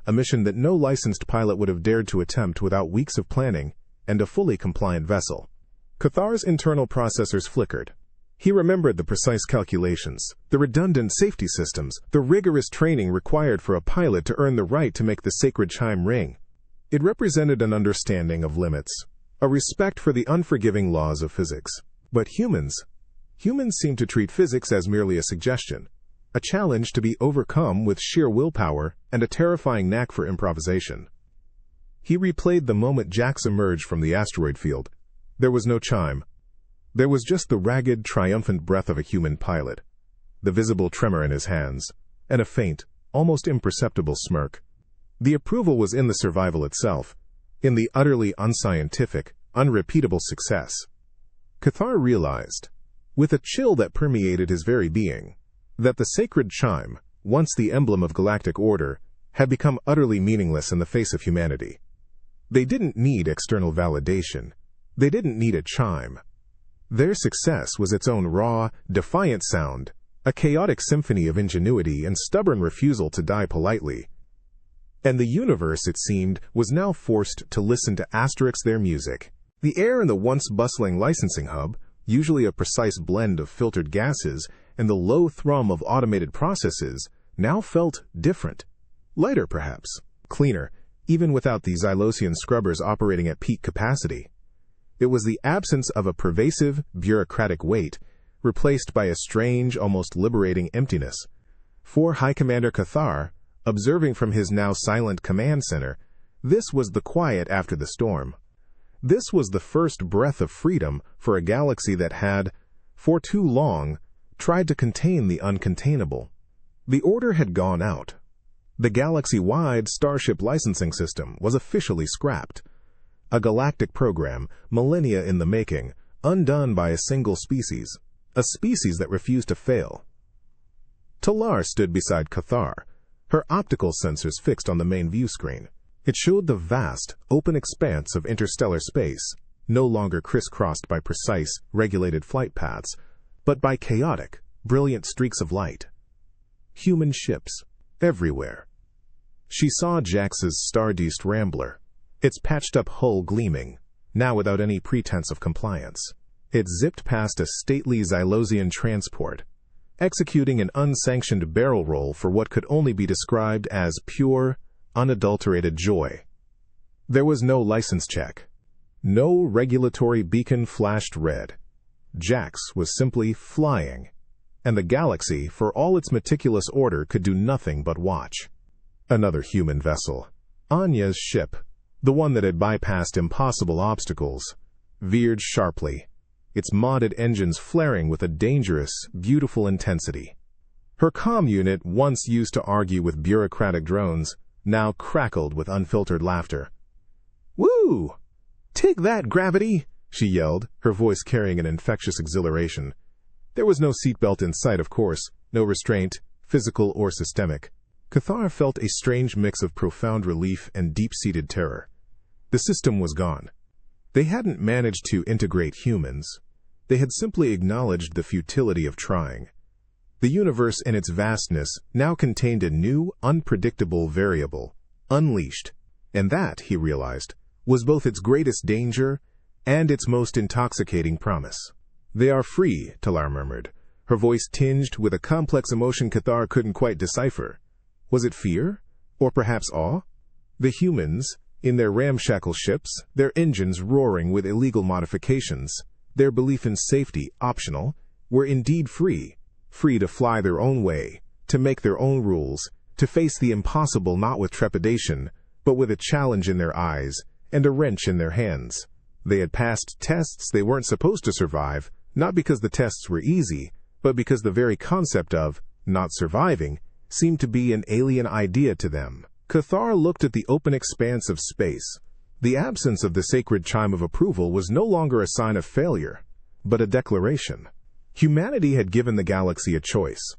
Speaker 1: a mission that no licensed pilot would have dared to attempt without weeks of planning and a fully compliant vessel. Cathar's internal processors flickered. He remembered the precise calculations, the redundant safety systems, the rigorous training required for a pilot to earn the right to make the sacred chime ring. It represented an understanding of limits, a respect for the unforgiving laws of physics. But humans Humans seem to treat physics as merely a suggestion, a challenge to be overcome with sheer willpower and a terrifying knack for improvisation. He replayed the moment Jax emerged from the asteroid field. There was no chime. There was just the ragged, triumphant breath of a human pilot, the visible tremor in his hands, and a faint, almost imperceptible smirk. The approval was in the survival itself, in the utterly unscientific, unrepeatable success. Cathar realized, with a chill that permeated his very being, that the sacred chime, once the emblem of galactic order, had become utterly meaningless in the face of humanity. They didn't need external validation. They didn't need a chime. Their success was its own raw, defiant sound, a chaotic symphony of ingenuity and stubborn refusal to die politely. And the universe, it seemed, was now forced to listen to their music. The air in the once bustling licensing hub, usually a precise blend of filtered gases and the low thrum of automated processes, now felt different. Lighter, perhaps. Cleaner, even without the xylosian scrubbers operating at peak capacity. It was the absence of a pervasive, bureaucratic weight, replaced by a strange, almost liberating emptiness. For High Commander Cathar, observing from his now silent command center, this was the quiet after the storm. This was the first breath of freedom for a galaxy that had, for too long, tried to contain the uncontainable. The order had gone out. The galaxy-wide Starship licensing system was officially scrapped. A galactic program, millennia in the making, undone by a single species. A species that refused to fail. Talar stood beside Cathar, her optical sensors fixed on the main view screen. It showed the vast, open expanse of interstellar space, no longer crisscrossed by precise, regulated flight paths, but by chaotic, brilliant streaks of light. Human ships, everywhere. She saw Jax's Stardust Rambler, its patched-up hull gleaming, now without any pretense of compliance. It zipped past a stately Xylosian transport, executing an unsanctioned barrel roll for what could only be described as pure, unadulterated joy. There was no license check. No regulatory beacon flashed red. Jax was simply flying, and the galaxy, for all its meticulous order, could do nothing but watch. Another human vessel, Anya's ship, the one that had bypassed impossible obstacles, veered sharply, its modded engines flaring with a dangerous, beautiful intensity. Her comm unit, once used to argue with bureaucratic drones, now crackled with unfiltered laughter. "Woo! Take that, gravity!" she yelled, her voice carrying an infectious exhilaration. There was no seatbelt in sight, of course, no restraint, physical or systemic. Cathar felt a strange mix of profound relief and deep-seated terror. The system was gone. They hadn't managed to integrate humans. They had simply acknowledged the futility of trying. The universe in its vastness now contained a new, unpredictable variable, unleashed, and that, he realized, was both its greatest danger and its most intoxicating promise. "They are free," Talar murmured, her voice tinged with a complex emotion Cathar couldn't quite decipher. Was it fear? Or perhaps awe? The humans, in their ramshackle ships, their engines roaring with illegal modifications, their belief in safety optional, were indeed free. Free to fly their own way, to make their own rules, to face the impossible not with trepidation, but with a challenge in their eyes and a wrench in their hands. They had passed tests they weren't supposed to survive, not because the tests were easy, but because the very concept of not surviving seemed to be an alien idea to them. Cathar looked at the open expanse of space. The absence of the sacred chime of approval was no longer a sign of failure, but a declaration. Humanity had given the galaxy a choice.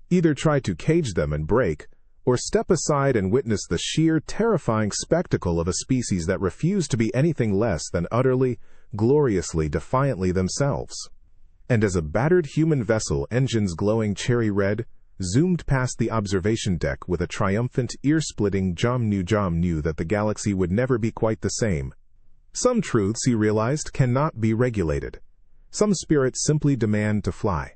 Speaker 1: Either try to cage them and break, or step aside and witness the sheer, terrifying spectacle of a species that refused to be anything less than utterly, gloriously, defiantly themselves. And as a battered human vessel, engines glowing cherry red, zoomed past the observation deck with a triumphant, ear-splitting Jom knew that the galaxy would never be quite the same. Some truths, he realized, cannot be regulated. Some spirits simply demand to fly.